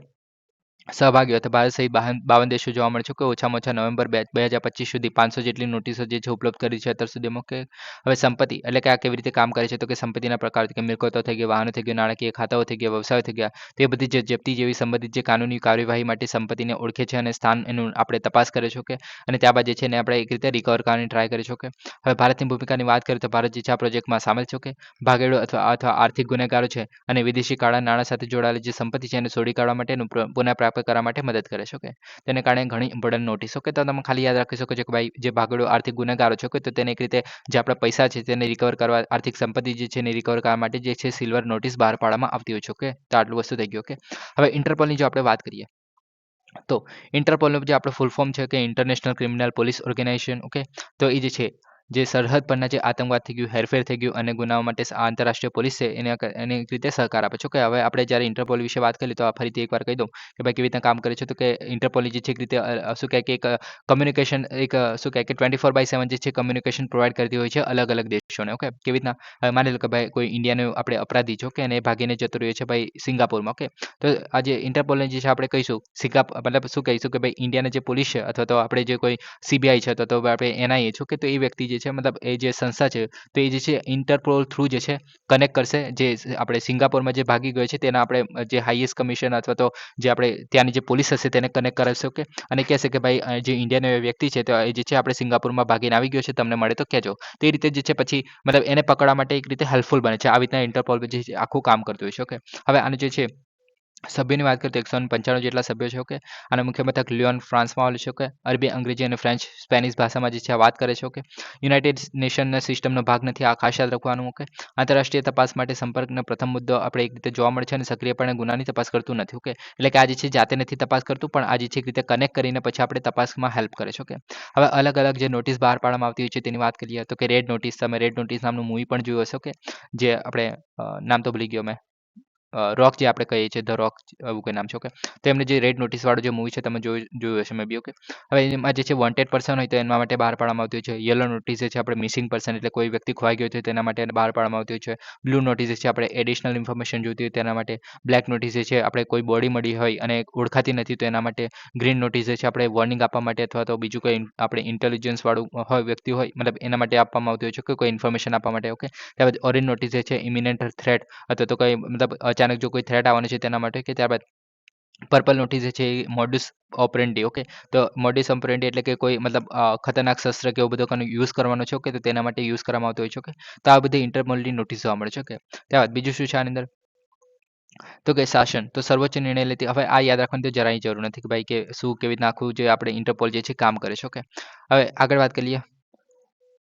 સહભાગીઓ હતા. ભારત સહિત 52 દેશો જોવા મળે છે કે ઓછામાં ઓછા નવેમ્બર 2025 સુધી 500 જેટલી નોટિસો જે છે ઉપલબ્ધ કરી છે અત્યાર સુધીમાં. કે હવે સંપત્તિ એટલે કે આ કેવી રીતે કામ કરે છે, તો કે સંપત્તિના પ્રકાર કે મિલકતો થઈ ગઈ, વાહનો થઈ ગયું, નાણાકીય ખાતાઓ થઈ ગયા, વ્યવસાયો થઈ ગયા, તે બધી જે જપ્તી જેવી સંબંધિત જે કાનૂની કાર્યવાહી માટે સંપત્તિને ઓળખે છે અને સ્થાન એનું આપણે તપાસ કરે છે. કે અને ત્યારબાદ જે છે એને આપણે એક રીતે રિકવર કરવાની ટ્રાય કરી છે. કે હવે ભારતની ભૂમિકાની વાત કરીએ તો ભારત જે છે આ પ્રોજેક્ટમાં સામેલ છે. કે ભાગેડો અથવા આર્થિક ગુનેગારો છે અને વિદેશી કાળા નાણાં સાથે જોડાયેલી જે સંપત્તિ છે એને શોધી કાઢવા માટેનું પુનઃપ્રાપ્ત કરવા માટે મદદ કરે છે. કે તેને કારણે ઘણી ઇમ્પોર્ટન્ટ નોટિસો કે તો તમે ખાલી યાદ રાખી શકો છો કે ભાઈ જે ભાગેડો આર્થિક ગુનેગારો છે કે તો તેને એક રીતે જે આપણા પૈસા છે તેને રિકવર કરવા, આર્થિક સંપત્તિ જે છે એને રિકવર કરવા માટે જે છે સિલ્વર નોટિસ બહાર પાડવામાં આવતી હોય છે. ઓકે, તો આટલું વસ્તુ થઈ ગયું. ઓકે, હવે ઇન્ટરપોલની જો આપણે વાત કરીએ તો ઇન્ટરપોલનું જે આપણું ફૂલ ફોર્મ છે કે international criminal police organization. Okay, તો એ જે છે જે સરહદ પરના જે આતંકવાદ થઈ ગયું, હેરફેર થઈ ગયું અને ગુનાઓ માટે આંતરરાષ્ટ્રીય પોલીસ છે એને એક રીતે સહકાર આપે છે. કે હવે આપણે જ્યારે ઇન્ટરપોલ વિશે વાત કરીએ તો ફરીથી એકવાર કહી દઉં કે ભાઈ કેવી રીતના કામ કરે છે. તો કે ઇન્ટરપોલ જે છે એક રીતે શું કહે કે એક કમ્યુનિકેશન એક શું કહે કે 24/7 જે છે કમ્યુનિકેશન પ્રોવાઈડ કરતી હોય છે અલગ અલગ દેશોને. ઓકે, કેવી રીતના હવે માની લો કે ભાઈ કોઈ ઇન્ડિયાનો આપણે અપરાધી છો કે એને ભાગીને જતો રહ્યો છે ભાઈ સિંગાપુરમાં. ઓકે, તો આજે ઇન્ટરપોલને જે છે આપણે કહીશું મતલબ શું કહીશું કે ભાઈ ઇન્ડિયાના જે પોલીસ છે અથવા તો આપણે જે કોઈ સીબીઆઈ છે અથવા તો આપણે એનઆઈએ છો કે તો એ વ્યક્તિ જે છે મતલબ એ જે સંસ્થા છે તો એ જે છે ઇન્ટરપોલ થ્રુ જે છે કનેક્ટ કરશે જે આપણે સિંગાપોરમાં જે ભાગી ગયો છે તેના આપણે જે હાઈએસ્ટ કમિશન અથવા તો જે આપણે ત્યાંની જે પોલીસ હશે તેને કનેક્ટ કરાવશે. ઓકે, અને કહેશે કે ભાઈ જે ઇન્ડિયાનો વ્યક્તિ છે તો એ જે છે આપણે સિંગાપુરમાં ભાગીને આવી ગયો છે, તમને મળે તો કહેજો. તો એ રીતે જે છે પછી મતલબ એને પકડવા માટે એક રીતે હેલ્પફુલ બને છે. આવી રીતના ઇન્ટરપોલ જે છે આખું કામ કરતું હોય છે. ઓકે, હવે આનું જે છે સભ્યોની વાત કરીએ તો 195 જેટલા સભ્યો છે. ઓકે, આનો મુખ્ય મથક લિયોન ફ્રાન્સમાં આવેલું છે. ઓકે, અરબી, અંગ્રેજી અને ફ્રેન્ચ સ્પેનિશ ભાષામાં જે છે આ વાત કરે છે. ઓકે, યુનાઇટેડ નેશનના સિસ્ટમનો ભાગ નથી, આ ખાસ યાદ રાખવાનું. ઓકે, આંતરરાષ્ટ્રીય તપાસ માટે સંપર્કનો પ્રથમ મુદ્દો આપણે એક રીતે જોવા મળે છે અને સક્રિયપણે ગુનાની તપાસ કરતું નથી. ઓકે, એટલે કે આ જે છે જાતે નથી તપાસ કરતું પણ આ જે છે એક રીતે કનેક્ટ કરીને પછી આપણે તપાસમાં હેલ્પ કરે છે. ઓકે, હવે અલગ અલગ જે નોટિસ બહાર પાડવામાં આવતી હોય છે તેની વાત કરીએ તો કે રેડ નોટિસ, તમે રેડ નોટિસ નામનું મૂવી પણ જોયું હશે. ઓકે, જે આપણે નામ તો ભૂલી ગયો મેં, રોક જે આપણે કહીએ છીએ ધ રોક એવું કોઈ નામ છે. ઓકે, તો એમને જે રેડ નોટિસ વાળું જે મૂવી છે તમે જોયું હશે મે બી. ઓકે, હવે એમાં જે છે વોન્ટેડ પર્સન હોય તો એના માટે બહાર પાડવામાં આવતી હોય છે. યલો નોટિસ જે છે આપણે મિસિંગ પર્સન એટલે કોઈ વ્યક્તિ ખોવાઈ ગયો છે તેના માટે બહાર પાડવામાં આવતી હોય છે. બ્લુ નોટિસ જે છે આપણે એડિશનલ ઇન્ફોર્મેશન જોઈતી હોય તેના માટે. બ્લેક નોટિસ જે છે આપણે કોઈ બોડી મળી હોય અને ઓળખાતી નથી તો એના માટે. ગ્રીન નોટિસ જે છે આપણે વોર્નિંગ આપવા માટે અથવા તો બીજું કોઈ આપણે ઇન્ટેલિજન્સ વાળું હોય વ્યક્તિ હોય મતલબ એના માટે આપવામાં આવતી હોય છે કે કોઈ ઇન્ફોર્મેશન આપવા માટે. ઓકે, ત્યારબાદ ઓરેન્જ નોટિસ જે છે ઇમિનેન્ટ થ્રેટ અથવા તો કોઈ મતલબ અચાનક જો કોઈ થ્રેટ આવવાનો છે તેના માટે. કે ત્યારબાદ પર્પલ નોટિસ જે છે એ મોડસ ઓપરેન્ડી. ઓકે, તો મોડસ ઓપરેન્ડી એટલે કે કોઈ મતલબ ખતરનાક શસ્ત્ર કે એવું બધું યુઝ કરવાનો છે. ઓકે, તો તેના માટે યુઝ કરવામાં આવતો હોય છે. ઓકે, તો આ બધી ઇન્ટરપોલની નોટિસ જોવા મળે છે. ઓકે, ત્યારબાદ બીજું શું છે આની અંદર તો કે શાસન, તો સર્વોચ્ચ નિર્ણય લેતી. હવે આ યાદ રાખવાની તો જરાય જરૂર નથી કે ભાઈ કે શું કેવી રીતના આખું જે આપણે ઇન્ટરપોલ જે છે કામ કરે છે. ઓકે, હવે આગળ વાત કરીએ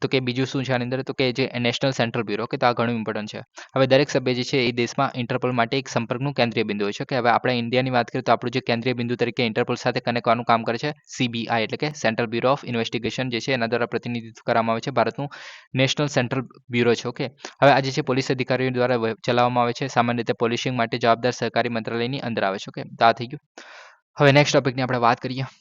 તો કે બીજું શું છે આની અંદર તો કે જે નેશનલ સેન્ટ્રલ બ્યુરો. કે તો આ ઘણું ઇમ્પોર્ટન્ટ છે. હવે દરેક સભ્ય જે છે એ દેશમાં ઇન્ટરપોલ માટે એક સંપર્કનું કેન્દ્રીય બિંદુ હોય છે. કે હવે આપણે ઇન્ડિયાની વાત કરીએ તો આપણું જે કેન્દ્રીય બિંદુ તરીકે ઇન્ટરપોલ સાથે કનેક્ટ કરવાનું કામ કરે છે સીબીઆઈ એટલે કે સેન્ટ્રલ બ્યુરો ઓફ ઇન્વેસ્ટિગેશન જે છે એના દ્વારા પ્રતિનિધિત્વ કરવામાં આવે છે ભારતનું નેશનલ સેન્ટ્રલ બ્યુરો છે. ઓકે, હવે આ જે છે પોલીસ અધિકારીઓ દ્વારા ચલાવવામાં આવે છે. સામાન્ય રીતે પોલીસિંગ માટે જવાબદાર સરકારી મંત્રાલયની અંદર આવે છે. ઓકે, તો આ થઈ ગયું. હવે નેક્સ્ટ ટોપિકની આપણે વાત કરીએ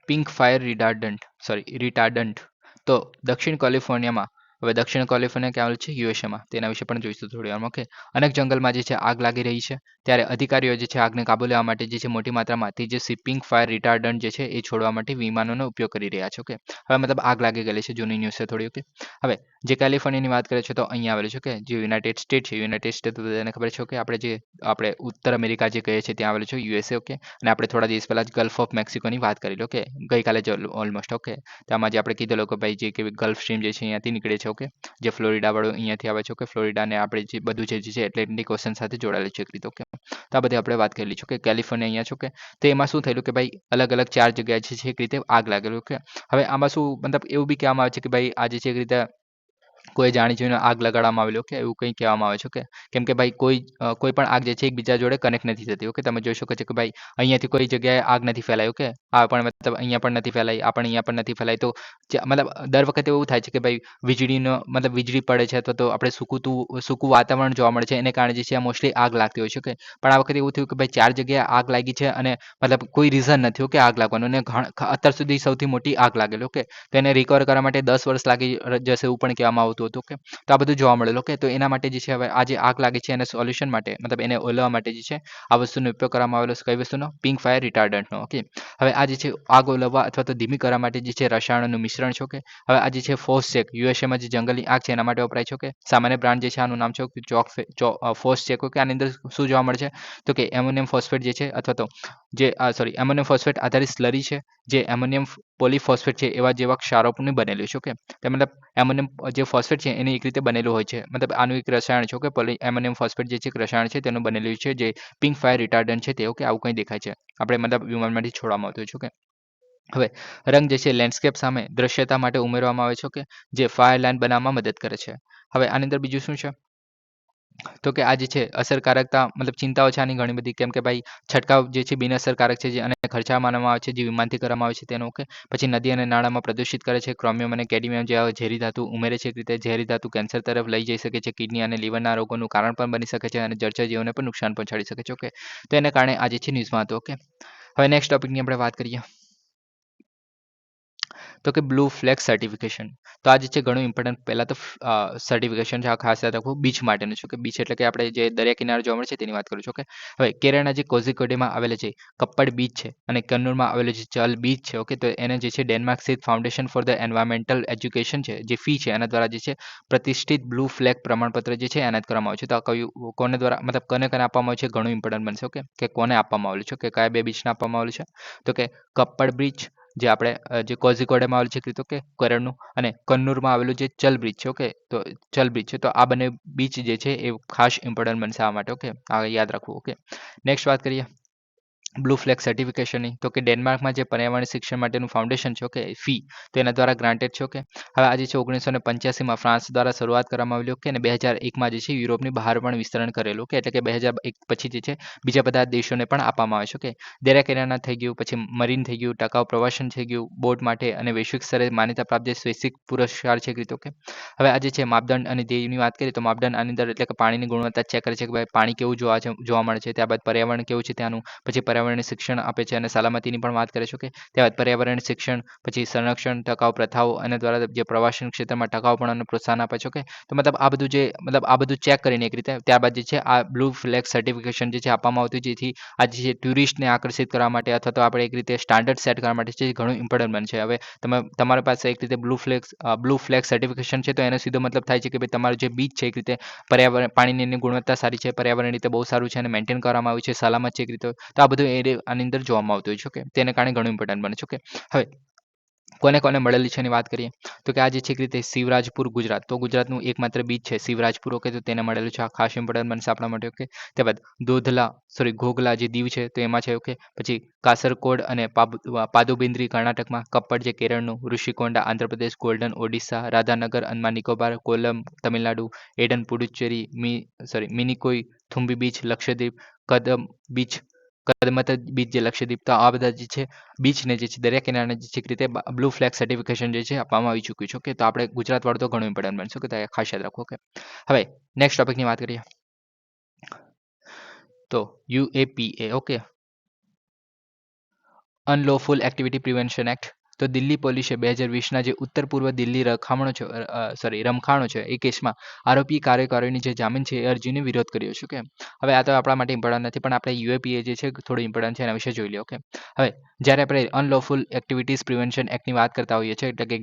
પિંક ફાયર રિટાર્ડન્ટ. તો દક્ષિણ કેલિફોર્નિયામાં, હવે દક્ષિણ કેલિફોર્નિયા ક્યાં આવેલું છે યુએસએમાં, તેના વિશે પણ જોઈશું થોડી વારમાં. ઓકે, અનેક જંગલમાં જે છે આગ લાગી રહી છે ત્યારે અધિકારીઓ જે છે આગને કાબુ લેવા માટે જે છે મોટી માત્રામાં તેજસ્વી પિંક ફાયર રિટાર્ડન્ટ જે છે એ છોડવા માટે વિમાનોનો ઉપયોગ કરી રહ્યા છે. ઓકે, હવે મતલબ આગ લાગી ગયેલી છે, જૂની ન્યૂઝ છે થોડી. ઓકે, હવે જે કેલિફોર્નિયાની વાત કરે છે તો અહીંયા આવેલું છે. કે જે યુનાઇટેડ સ્ટેટ છે, યુનાઇટેડ સ્ટેટ તો તેને ખબર છે. કે આપણે ઉત્તર અમેરિકા જે કહીએ છીએ ત્યાં આવેલું છે યુએસએ. ઓકે, અને આપણે થોડા દિવસ પહેલા જ ગલ્ફ ઓફ મેક્સિકોની વાત કરી લો. ઓકે, ગઈકાલે જ ઓલમોસ્ટ. ઓકે, તેમાં જે આપણે કીધેલું કે ભાઈ જે કે ગલ્ફ સ્ટ્રીમ જે છે અહીંયાથી નીકળે છે. ઓકે, જે ફ્લોરિડા વાળું અહીંયાથી આવે છે. ઓકે, ફ્લોરિડા ને આપણે જે બધું છે એટલેન્ટિક ઓશન સાથે જોડાયેલું છે એક રીતે. ઓકે, તો આ બધી આપણે વાત કરેલી છે. કે કેલિફોર્નિયા અહીંયા છે. ઓકે, તો એમાં શું થયેલું કે ભાઈ અલગ અલગ 4 જગ્યાએ છે એક રીતે આગ લાગેલું. ઓકે, હવે આમાં શું મતલબ એવું બી કહેવામાં આવે છે કે ભાઈ આજે છે એક રીતે કોઈ જાણી જોઈને આગ લગાડવામાં આવેલી. ઓકે, એવું કંઈ કહેવામાં આવે છે. ઓકે, કેમ કે ભાઈ કોઈ પણ આગ જે છે એકબીજા જોડે કનેક્ટ નથી થતી. ઓકે, તમે જોઈ શકો છો કે ભાઈ અહીંયાથી કોઈ જગ્યાએ આગ નથી ફેલાઈ. ઓકે, આ પણ મતલબ અહીંયા પણ નથી ફેલાઈ, આ પણ અહીંયા પણ નથી ફેલાઈ. તો મતલબ દર વખતે એવું થાય છે કે ભાઈ વીજળીનો મતલબ વીજળી પડે છે અથવા તો આપણે સૂકું વાતાવરણ જોવા મળે છે એને કારણે જે છે આ મોસ્ટલી આગ લાગતી હોય છે. ઓકે, પણ આ વખતે એવું થયું કે ભાઈ 4 જગ્યાએ આગ લાગી છે અને મતલબ કોઈ રીઝન નથી. ઓકે, આગ લાગવાનું અને અત્યાર સુધી સૌથી મોટી આગ લાગેલી. ઓકે, તો એને રિકવર કરવા માટે 10 વર્ષ લાગી જશે એવું પણ કહેવામાં આવતું આવતું હતું. ઓકે, તો આ બધું જોવા મળેલું. ઓકે, તો એના માટે જે છે હવે આ જે આગ લાગે છે એને સોલ્યુશન માટે મતલબ એને ઓલવવા માટે જે છે આ વસ્તુનો ઉપયોગ કરવામાં આવેલો છે. કઈ વસ્તુનો? Pink fire રિટાર્ડન્ટનો. ઓકે, હવે આ જે છે આગ ઓલવવા અથવા તો ધીમી કરવા માટે જે છે રસાયણોનું મિશ્રણ છે. ઓકે, હવે આ જે છે ફોસચેક યુએસએમાં જે જંગલની આગ છે એના માટે વપરાય છે. ઓકે, સામાન્ય બ્રાન્ડ જે છે આનું નામ છે ફોસચેક. ઓકે, આની અંદર શું જોવા મળે છે તો કે એમોનિયમ ફોસ્ફેટ જે છે અથવા તો જે એમોનિયમ ફોસ્ફેટ આધારિત સ્લરી છે જે એમોનિયમ પોલીફોસ્ફેટ છે એવા જેવા ક્ષારોની બનેલું છે. ઓકે, તે મતલબ એમોનિયમ જે ફોસ્ફેટ છે એની એક રીતે બનેલું હોય છે. મતલબ આનું એક રસાયણ છે. ઓકે, એમોનિયમ ફોસ્ફેટ જે છે એક રસાયણ છે તેનું બનેલું છે જે પિંક ફાયર રિટાર્ડન્ટ છે તે. ઓકે, આવું કંઈ દેખાય છે આપણે મતલબ વિમાનમાંથી છોડવામાં આવતું છે. ઓકે, હવે રંગ જે છે લેન્ડસ્કેપ સામે દ્રશ્યતા માટે ઉમેરવામાં આવે છે. ઓકે, જે ફાયર લાઇન બનાવવામાં મદદ કરે છે. હવે આની અંદર બીજું શું છે તો કે આ જે છે અસરકારકતા મતલબ ચિંતાઓ છે આની ઘણી બધી, કેમ કે ભાઈ છંટકાવ જે છે બિનઅસરકારક છે જે અને ખર્ચાળ માનવામાં આવે છે જે વિમાનથી કરવામાં આવે છે તેનો. ઓકે, પછી નદી અને નાળામાં પ્રદૂષિત કરે છે. ક્રોમિયમ અને કેડમિયમ જેવા ઝેરી ધાતુ ઉમેરે છે. એક રીતે ઝેરી ધાતુ કેન્સર તરફ લઈ જઈ શકે છે, કિડની અને લીવરના રોગોનું કારણ પણ બની શકે છે અને જળચર જીવોને પણ નુકસાન પહોંચાડી શકે છે. ઓકે, તો એને કારણે આ જે છે ન્યૂઝમાં હતું. ઓકે, હવે નેક્સ્ટ ટોપિકની આપણે વાત કરીએ તો કે બ્લુ ફ્લેગ સર્ટિફિકેશન. તો આ જે છે ઘણું ઇમ્પોર્ટન્ટ પહેલાં તો સર્ટિફિકેશન છે. આ ખાસ યાદ રાખવું બીચ માટેનું છે. કે બીચ એટલે કે આપણે જે દરિયા કિનારે જોવા મળે છે તેની વાત કરું છું. ઓકે, હવે કેરળના જે કોઝિકોડેમાં આવેલા છે કપ્પડ બીચ છે અને કન્નૂરમાં આવેલો જે ચલ બીચ છે. ઓકે, તો એને જે છે ડેનમાર્ક સ્થિત foundation for the environmental education છે જે ફી છે એના દ્વારા જે છે પ્રતિષ્ઠિત બ્લુ ફ્લેગ પ્રમાણપત્ર જે છે એનાયત કરવામાં આવે છે. તો આ કયું કોને દ્વારા મતલબ કોને આપવામાં આવે છે ઘણું ઇમ્પોર્ટન્ટ બનશે. ઓકે, કે કોને આપવામાં આવેલું છે કે કયા બે બીચને આપવામાં આવેલું છે તો કે કપ્પડ બીચ જે આપણે જે કોઝિકોડેમાં આવેલું છે કીધું કે કેરળનું, અને કન્નૂરમાં આવેલું જે ચલ બ્રિજ છે. ઓકે, તો ચલ બ્રિજ છે. તો આ બંને બીચ જે છે એ ખાસ ઇમ્પોર્ટન્ટ બનશે આ માટે. ઓકે, આ યાદ રાખવું. ઓકે, નેક્સ્ટ વાત કરીએ બ્લુ ફ્લેગ સર્ટિફિકેશનની તો કે ડેનમાર્કમાં જે પર્યાવરણ શિક્ષણ માટેનું ફાઉન્ડેશન છે. ઓકે, ફી તેના દ્વારા ગ્રાન્ટેડ છે. ઓકે, હવે આજે છે 1985માં ફ્રાન્સ દ્વારા શરૂઆત કરવામાં આવેલી. ઓકે, અને 2001માં જે છે યુરોપની બહાર પણ વિસ્તરણ કરેલું. ઓકે, એટલે કે 2001 પછી જે છે બીજા બધા દેશોને પણ આપવામાં આવે છે. ઓકે, દરિયા કિનારા થઈ ગયું, પછી મરીન થઈ ગયું, ટકાઉ પ્રવાસન થઈ ગયું, બોટ માટે અને વૈશ્વિક સ્તરે માન્યતા પ્રાપ્ત જે સ્વૈચ્છિક પુરસ્કાર છે. રીતે ઓકે, હવે આજે છે માપદંડ અને ધ્યેયની વાત કરીએ તો માપદંડ આની અંદર એટલે કે પાણીની ગુણવત્તા ચેક કરે છે કે ભાઈ પાણી કેવું જોવા મળે છે. ત્યારબાદ પર્યાવરણ કેવું છે ત્યાંનું, પછી પર્યાવરણને શિક્ષણ આપે છે અને સલામતીની પણ વાત કરે છે. ઓકે, ત્યારબાદ પર્યાવરણ શિક્ષણ, પછી સંરક્ષણ, ટકાઉ પ્રથાઓ અને દ્વારા જે પ્રવાસન ક્ષેત્રમાં ટકાઉપણાને પ્રોત્સાહન આપે છે. ઓકે, તો મતલબ આ બધું જે મતલબ આ બધું ચેક કરીને એક રીતે ત્યારબાદ જે છે આ બ્લુ ફ્લેગ સર્ટિફિકેશન જે છે આપવામાં આવતું, જેથી આ જે ટુરિસ્ટને આકર્ષિત કરવા માટે અથવા તો આપણે એક રીતે સ્ટાન્ડર્ડ સેટ કરવા માટે છે ઘણું ઇમ્પોર્ટન્ટ બનશે. હવે તમારી પાસે એક રીતે બ્લુ ફ્લેગ સર્ટિફિકેશન છે તો એનો સીધો મતલબ થાય છે કે ભાઈ તમારું જે બીચ છે એક રીતે પર્યાવરણ પાણીની ગુણવત્તા સારી છે, પર્યાવરણ રીતે બહુ સારું છે અને મેન્ટેન કરવામાં આવ્યું છે, સલામત છે એક રીતે. તો આ બધું આની અંદર જોવામાં આવતું હોય છે. ઓકે, તેને કારણે ઘણું ઇમ્પોર્ટન્ટ બને છે. ઓકે, હવે કોને કોને મળેલી છે એની વાત કરીએ તો કે આ જે છે એક રીતે શિવરાજપુર ગુજરાત, તો ગુજરાતનું એકમાત્ર બીચ છે શિવરાજપુર. ઓકે, તો તેને મળેલું છે. આ ખાસ ઇમ્પોર્ટન્ટ બનશે આપણા માટે. ઓકે, ત્યારબાદ ઘોઘલા જે દીવ છે તો એમાં છે. ઓકે, પછી કાસરકોડ અને પાદુબિન્દ્રી કર્ણાટકમાં, કપ્પડ જે કેરળનું, Rushikonda Andhra Pradesh, golden Odisha, Radhanagar Andaman Nicobar, Kovalam Tamil Nadu, Eden Puducherry, Minicoy, Thumbi beach Lakshadweep, Kadam beach Kadmat beach જે લક્ષદ્વીપ. તો આ બધા જે છે બીચને જે છે દરિયા કિનારાને જે છે એક રીતે બ્લુ ફ્લેગ સર્ટિફિકેશન જે છે આપવામાં આવી ચૂક્યું છે. ઓકે, તો આપણે ગુજરાત વાળું તો ઘણું ઇમ્પોર્ટન્ટ બનશે. ઓકે, તો ખાસ યાદ રાખો. ઓકે, હવે નેક્સ્ટ ટોપિકની વાત કરીએ તો UAPA. Okay, unlawful activity prevention act. તો દિલ્હી પોલીસે 2020ના જે ઉત્તર પૂર્વ દિલ્હી રમખાણો છે એ કેસમાં આરોપી કાર્યકારીની જે જામીન છે એ અરજીનો વિરોધ કર્યો છે. ઓકે, હવે આ તો આપણા માટે ઇમ્પોર્ટન્ટ નથી પણ આપણે યુએપીએ જે છે થોડું ઇમ્પોર્ટન્ટ છે એના વિશે જોઈ લઈએ. ઓકે, હવે જ્યારે આપણે અનલોફુલ એક્ટિવિટીઝ પ્રિવેન્શન એક્ટની વાત કરતા હોઈએ છીએ એટલે કે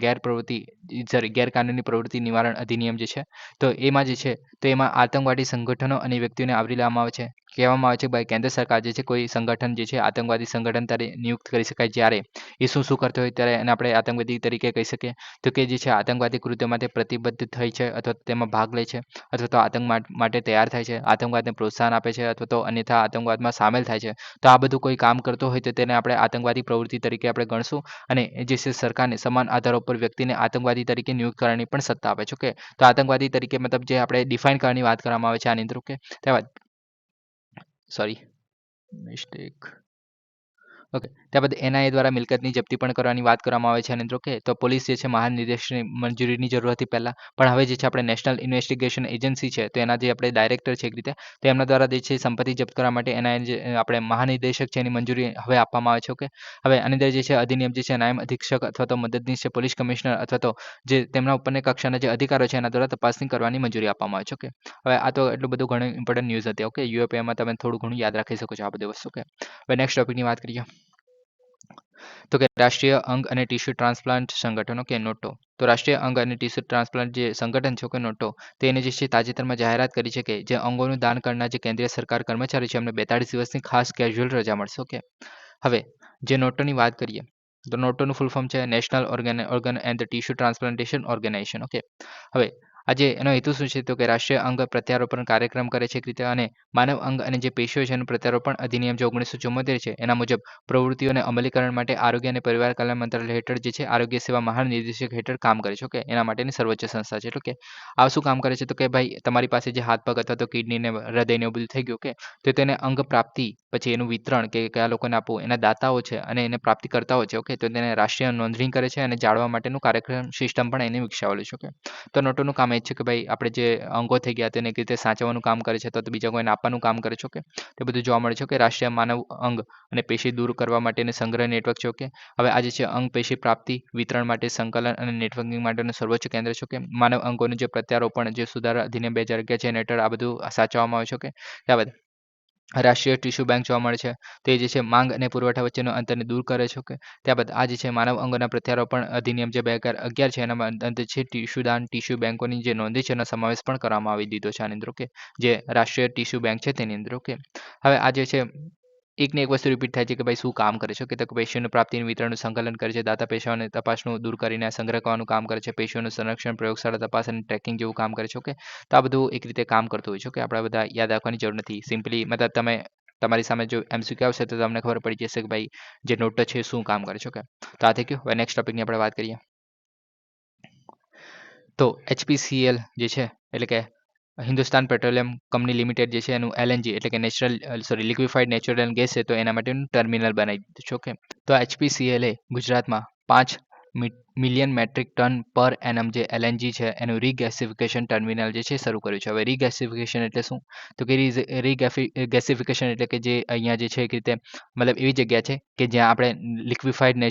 ગેરકાનૂની પ્રવૃત્તિ નિવારણ અધિનિયમ જે છે તો એમાં જે છે તો એમાં આતંકવાદી સંગઠનો અને વ્યક્તિઓને આવરી લેવામાં આવે છે. કહેવામાં આવે છે કે ભાઈ કેન્દ્ર સરકાર જે છે કોઈ સંગઠન જે છે આતંકવાદી સંગઠન તરીકે નિયુક્ત કરી શકાય જ્યારે એ શું કરતો હોય ત્યારે એને આપણે આતંકવાદી તરીકે કહી શકીએ. તો કે જે છે આતંકવાદી કૃત્ય માટે પ્રતિબદ્ધ થઈ છે અથવા તેમાં ભાગ લે છે અથવા તો આતંક માટે તૈયાર થાય છે, આતંકવાદને પ્રોત્સાહન આપે છે અથવા તો અન્યથા આતંકવાદમાં સામેલ થાય છે. તો આ બધું કોઈ કામ કરતો હોય તો તેને આપણે આતંકવાદી પ્રવૃત્તિ તરીકે આપણે ગણશું અને એ જે છે સરકારને સમાન આધારો પર વ્યક્તિને આતંકવાદી તરીકે નિયુક્ત કરવાની પણ સત્તા આપે છે. ઓકે, તો આતંકવાદી તરીકે મતલબ જે આપણે ડિફાઇન કરવાની વાત કરવામાં આવે છે આની અંદર. ઓકે, ત્યારબાદ મિસ્ટેક ઓકે. ત્યારબાદ એનઆઈએ દ્વારા મિલકતની જપ્તી પણ કરવાની વાત કરવામાં આવે છે આની અંદર. ઓકે. તો પોલીસ જે છે મહાનિદેશકની મંજૂરીની જરૂર હતી પહેલાં, પણ હવે જે છે આપણે નેશનલ ઇન્વેસ્ટિગેશન એજન્સી છે, તો એના જે આપણે ડાયરેક્ટર છે એક રીતે, તો એમના દ્વારા જે છે સંપત્તિ જપ્ત કરવા માટે એનઆઈએ જે આપણે મહાનિદેશક છે એની મંજૂરી હવે આપવામાં આવે છે. ઓકે. હવે આની અંદર જે છે અધિનિયમ જે છે નાયબ અધિક્ષક અથવા તો મદદનીશ છે, પોલીસ કમિશનર અથવા તો જે તેમના ઉપરની કક્ષાના જે અધિકારો છે એના દ્વારા તપાસણી કરવાની મંજૂરી આપવામાં આવે છે. ઓકે. હવે આ તો એટલું બધું ઘણું ઇમ્પોર્ટન્ટ ન્યૂઝ હતી. ઓકે. યુએપીએમાં તમે થોડું ઘણું યાદ રાખી શકો છો આ બધી વસ્તુ. ઓકે. હવે નેક્સ્ટ ટોપિકની વાત કરીએ. તો કે રાષ્ટ્રીય અંગ અને ટીસ્યુ ટ્રાન્સપ્લાન્ટ સંગઠન, ઓકે, નોટો. તો રાષ્ટ્રીય અંગ અને ટીસ્યુ ટ્રાન્સપ્લાન્ટ જે સંગઠન છે, ઓકે, નોટો, તેને જે છે તાજેતરમાં જાહેરાત કરી છે કે જે અંગોનું દાન કરનાર જે કેન્દ્રીય સરકાર કર્મચારી છે એમને 42 દિવસની ખાસ કેઝ્યુઅલ રજા મળશે. ઓકે. હવે જે નોટોની વાત કરીએ તો નોટોનું ફૂલ ફોર્મ છે national organ and the tissue transplantation organization. Okay. હવે આજે એનો હેતુ શું છે? તો કે રાષ્ટ્રીય અંગ પ્રત્યારોપણ કાર્યક્રમ કરે છે એક રીતે, અને માનવ અંગ અને જે પેશીઓ છે એનું પ્રત્યારોપણ અધિનિયમ જે 1974 છે એના મુજબ પ્રવૃત્તિઓને અમલીકરણ માટે આરોગ્ય અને પરિવાર કલ્યાણ મંત્રાલય હેઠળ જે છે આરોગ્ય સેવા મહાનિદેશક હેઠળ કામ કરે છે. ઓકે. એના માટેની સર્વોચ્ચ સંસ્થા છે. ઓકે. આ શું કામ કરે છે? તો કે ભાઈ તમારી પાસે જે હાથ પગ અથવા તો કિડની ને હૃદય ને એવું બધું થઈ ગયું, ઓકે, તો તેને અંગ પ્રાપ્તિ પછી એનું વિતરણ કે કયા લોકોને આપવું એના દાતાઓ છે અને એને પ્રાપ્તિકર્તાઓ છે. ઓકે. તો તેને રાષ્ટ્રીય નોંધણી કરે છે અને જાળવવા માટેનું કાર્યક્રમ સિસ્ટમ પણ એને વિકસાવેલું છે. ઓકે. તો નોટોનું કામ એ જ છે કે ભાઈ આપણે જે અંગો થઈ ગયા તેને એક રીતે સાચવવાનું કામ કરે છે, તો બીજા કોઈને આપવાનું કામ કરે છે. ઓકે. તે બધું જોવા મળે છે. ઓકે. રાષ્ટ્રીય માનવ અંગ અને પેશી દૂર કરવા માટેનું સંગ્રહ નેટવર્ક છે. ઓકે. હવે આ જે છે અંગ પેશી પ્રાપ્તિ વિતરણ માટે સંકલન અને નેટવર્કિંગ માટેનું સર્વોચ્ચ કેન્દ્ર છે. ઓકે. માનવ અંગોનું જે પ્રત્યારોપણ જે સુધારા અધિનિયમ 2011 છે એના હેઠળ આ બધું સાચવવામાં આવે છે. ઓકે. ત્યારબાદ રાષ્ટ્રીય ટિશ્યુ બેંક જોવા મળે છે. તે જે છે માંગ અને પુરવઠા વચ્ચેનું અંતરને દૂર કરે છે. ઓકે. ત્યારબાદ આ જે છે માનવ અંગોના પ્રત્યારોપણ અધિનિયમ જે 2011 છે એનામાં અંતે છે ટિશ્યુ બેંકોની જે નોંધી છે એનો સમાવેશ પણ કરવામાં આવી દીધો છે આની અંદર. ઓકે. જે રાષ્ટ્રીય ટિશ્યુ બેંક છે તેની અંદર. ઓકે. હવે આ જે છે એકને એક વસ્તુ રિપીટ થાય છે કે ભાઈ શું કામ કરે છે? કે પેશીઓનું પ્રાપ્તિનું વિતરણનું સંકલન કરે છે, દાતા પેશીઓને તપાસનું દૂર કરીને સંગ્રહ કરવાનું કામ કરે છે, પેશીઓનું સંરક્ષણ, પ્રયોગશાળા તપાસ અને ટ્રેકિંગ જેવું કામ કરે છે. ઓકે. તો આ બધું એક રીતે કામ કરતું હોય છે. ઓકે. આપણે બધા યાદ રાખવાની જરૂર નથી. સિમ્પલી મતલબ તમે તમારી સામે જો એમસીક્યુ આવશે તો તમને ખબર પડી જશે કે ભાઈ જે નોટો છે એ શું કામ કરે છે. ઓકે. તો આ થઈ ગયું. હવે નેક્સ્ટ ટોપિકની આપણે વાત કરીએ. તો એચપીસીએલ જે છે એટલે કે હિન્દુસ્તાન પેટ્રોલિયમ કંપની લિમિટેડ જે છે એનું એલએનજી એટલે કે લિક્વિફાઈડ નેચરલ ગેસ છે, તો એના માટેનું ટર્મિનલ બનાવી દીધું છે. ઓકે. તો એચપીસીએલે ગુજરાતમાં 5 મિલિયન મેટ્રિક ટન પર એનમ જે એલએનજી છે એનું રીગેસિફિકેશન ટર્મિનલ જે છે શરૂ કર્યું છે. હવે રીગેસિફિકેશન એટલે શું? તો કે રીગેસિફિકેશન એટલે કે જે અહીંયા જે છે એક રીતે મતલબ એવી જગ્યા છે કે જ્યાં આપણે લિક્વિફાઈડ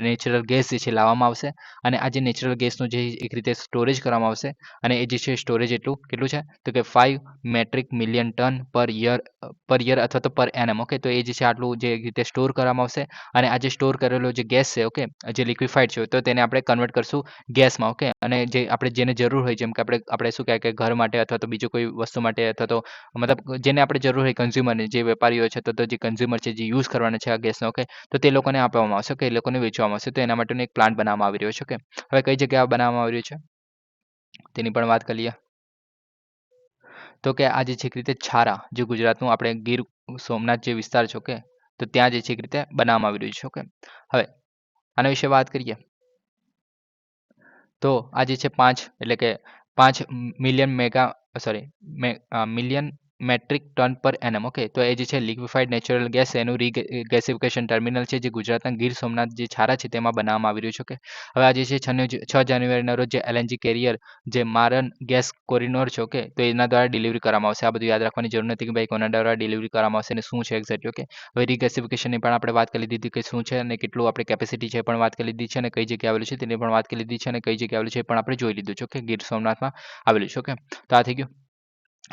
નેચરલ ગેસ જે છે લાવવામાં આવશે, અને આ જે નેચરલ ગેસનું જે એક રીતે સ્ટોરેજ કરવામાં આવશે, અને એ જે છે સ્ટોરેજ કેટલું છે? તો કે 5 metric million ton per year અથવા તો પર એનમ. ઓકે. તો એ જે છે આટલું જે રીતે સ્ટોર કરવામાં આવશે, અને આ જે સ્ટોર કરેલો જે ગેસ છે, ઓકે, જે લિક્વિફાઈડ છે, તો તેને આપણે કન્વર્ટ કરશું ગેસમાં. ઓકે. અને જે આપણે જેને જરૂર હોય, જેમ કે આપણે શું કહેવાય કે ઘર માટે અથવા તો બીજું કોઈ વસ્તુ માટે અથવા તો મતલબ જેને આપણે જરૂર હોય કન્ઝ્યુમરને, જે વેપારીઓ છે, તો જે કન્ઝ્યુમર છે જે યુઝ કરવાના છે આ ગેસનો, ઓકે, તો તે લોકોને આપવામાં આવશે. ઓકે. એ લોકોને વેચવામાં આવશે. તો એના માટેનો એક પ્લાન્ટ બનાવવામાં આવી રહ્યો છે. ઓકે. હવે કઈ જગ્યાએ બનાવવામાં આવી રહ્યું છે તેની પણ વાત કરીએ. તો કે આ જે છે એક રીતે છારા જે ગુજરાતનું આપણે ગીર સોમનાથ જે વિસ્તાર છે, ઓકે, તો ત્યાં જે છે એક રીતે બનાવવામાં આવી રહ્યું છે. ઓકે. હવે આના વિશે વાત કરીએ તો આ જે છે 5 એટલે કે 5 મિલિયન મિલિયન મેટ્રિક ટન પર એનમ. ઓકે. તો એ જે છે લિક્વિફાઈડ નેચરલ ગેસ એનું રીગેસિફિકેશન ટર્મિનલ છે જે ગુજરાતના ગીર સોમનાથ જે છારા છે તેમાં બનાવવામાં આવી રહ્યું છે. ઓકે. હવે આ જે છે 6 જાન્યુઆરીના રોજ જે એલએનજી કેરિયર જે મારન ગેસ કોરિડોર છે, ઓકે, તો એના દ્વારા ડિલિવરી કરવામાં આવશે. આ બધું યાદ રાખવાની જરૂર નથી કે ભાઈ કોના દ્વારા ડિલિવરી કરવામાં આવશે અને શું છે એક્ઝેક્ટલી. ઓકે. હવે રીગેસિફિકેશનની પણ આપણે વાત કરી લીધી કે શું છે અને કેટલું આપણે કેપેસિટી છે પણ વાત કરી લીધી છે, અને કઈ જગ્યાએ આવેલું છે તેની પણ વાત કરી લીધી છે, અને કઈ જગ્યાએ આવેલું છે એ પણ આપણે જોઈ લીધું છે. ઓકે. ગીર સોમનાથમાં આવેલું છે. ઓકે. તો આ થઈ ગયું.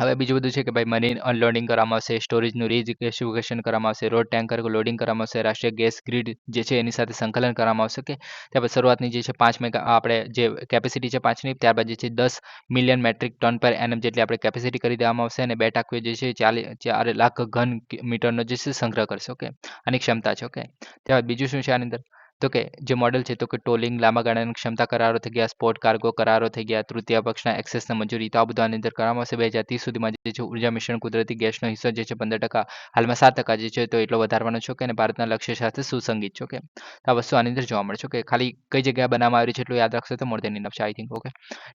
હવે બીજું બધું છે કે ભાઈ મરીન અનલોડિંગ કરવામાં આવશે, સ્ટોરેજનું રીગેસિફિકેશન કરવામાં આવશે, રોડ ટેન્કર લોડિંગ કરવામાં આવશે, રાષ્ટ્રીય ગેસ ગ્રીડ જે છે એની સાથે સંકલન કરવામાં આવશે. કે ત્યારબાદ શરૂઆતની જે છે 5 મેગા આપણે જે કેપેસિટી છે 5ની, ત્યારબાદ જે છે 10 મિલિયન મેટ્રિક ટન પર એનમ જેટલી આપણે કેપેસિટી કરી દેવામાં આવશે, અને 2 ટાંકીઓ જે છે 4 લાખ ઘન મીટરનો જે છે સંગ્રહ કરશે. ઓકે. આની ક્ષમતા છે. ઓકે. ત્યારબાદ બીજું શું છે આની અંદર? તો કે જે મોડેલ છે તો કે ટોલિંગ, લાંબા ગાળાની ક્ષમતા કરારો થઈ ગયા, સ્પોટ કાર્ગો કરારો થઈ ગયા, તૃતીય પક્ષના એક્સેસને મંજૂરી, તો આ બધું આની અંદર કરવામાં આવશે. 2030 સુધીમાં જે છે ઉર્જા મિશ્રણ કુદરતી ગેસનો હિસ્સો જે છે 15%, હાલમાં 7% જે છે તો એટલો વધારવાનો છે કે અને ભારતના લક્ષ્ય સાથે સુસંગીત છે. ઓકે, તો આ વસ્તુ આની અંદર જોવા મળે છે. ઓકે, ખાલી કઈ જગ્યાએ બનાવવામાં આવી છે એટલું યાદ રાખશો તો મોર દેન ઇનફ છે આઈ થિંક. ઓકે,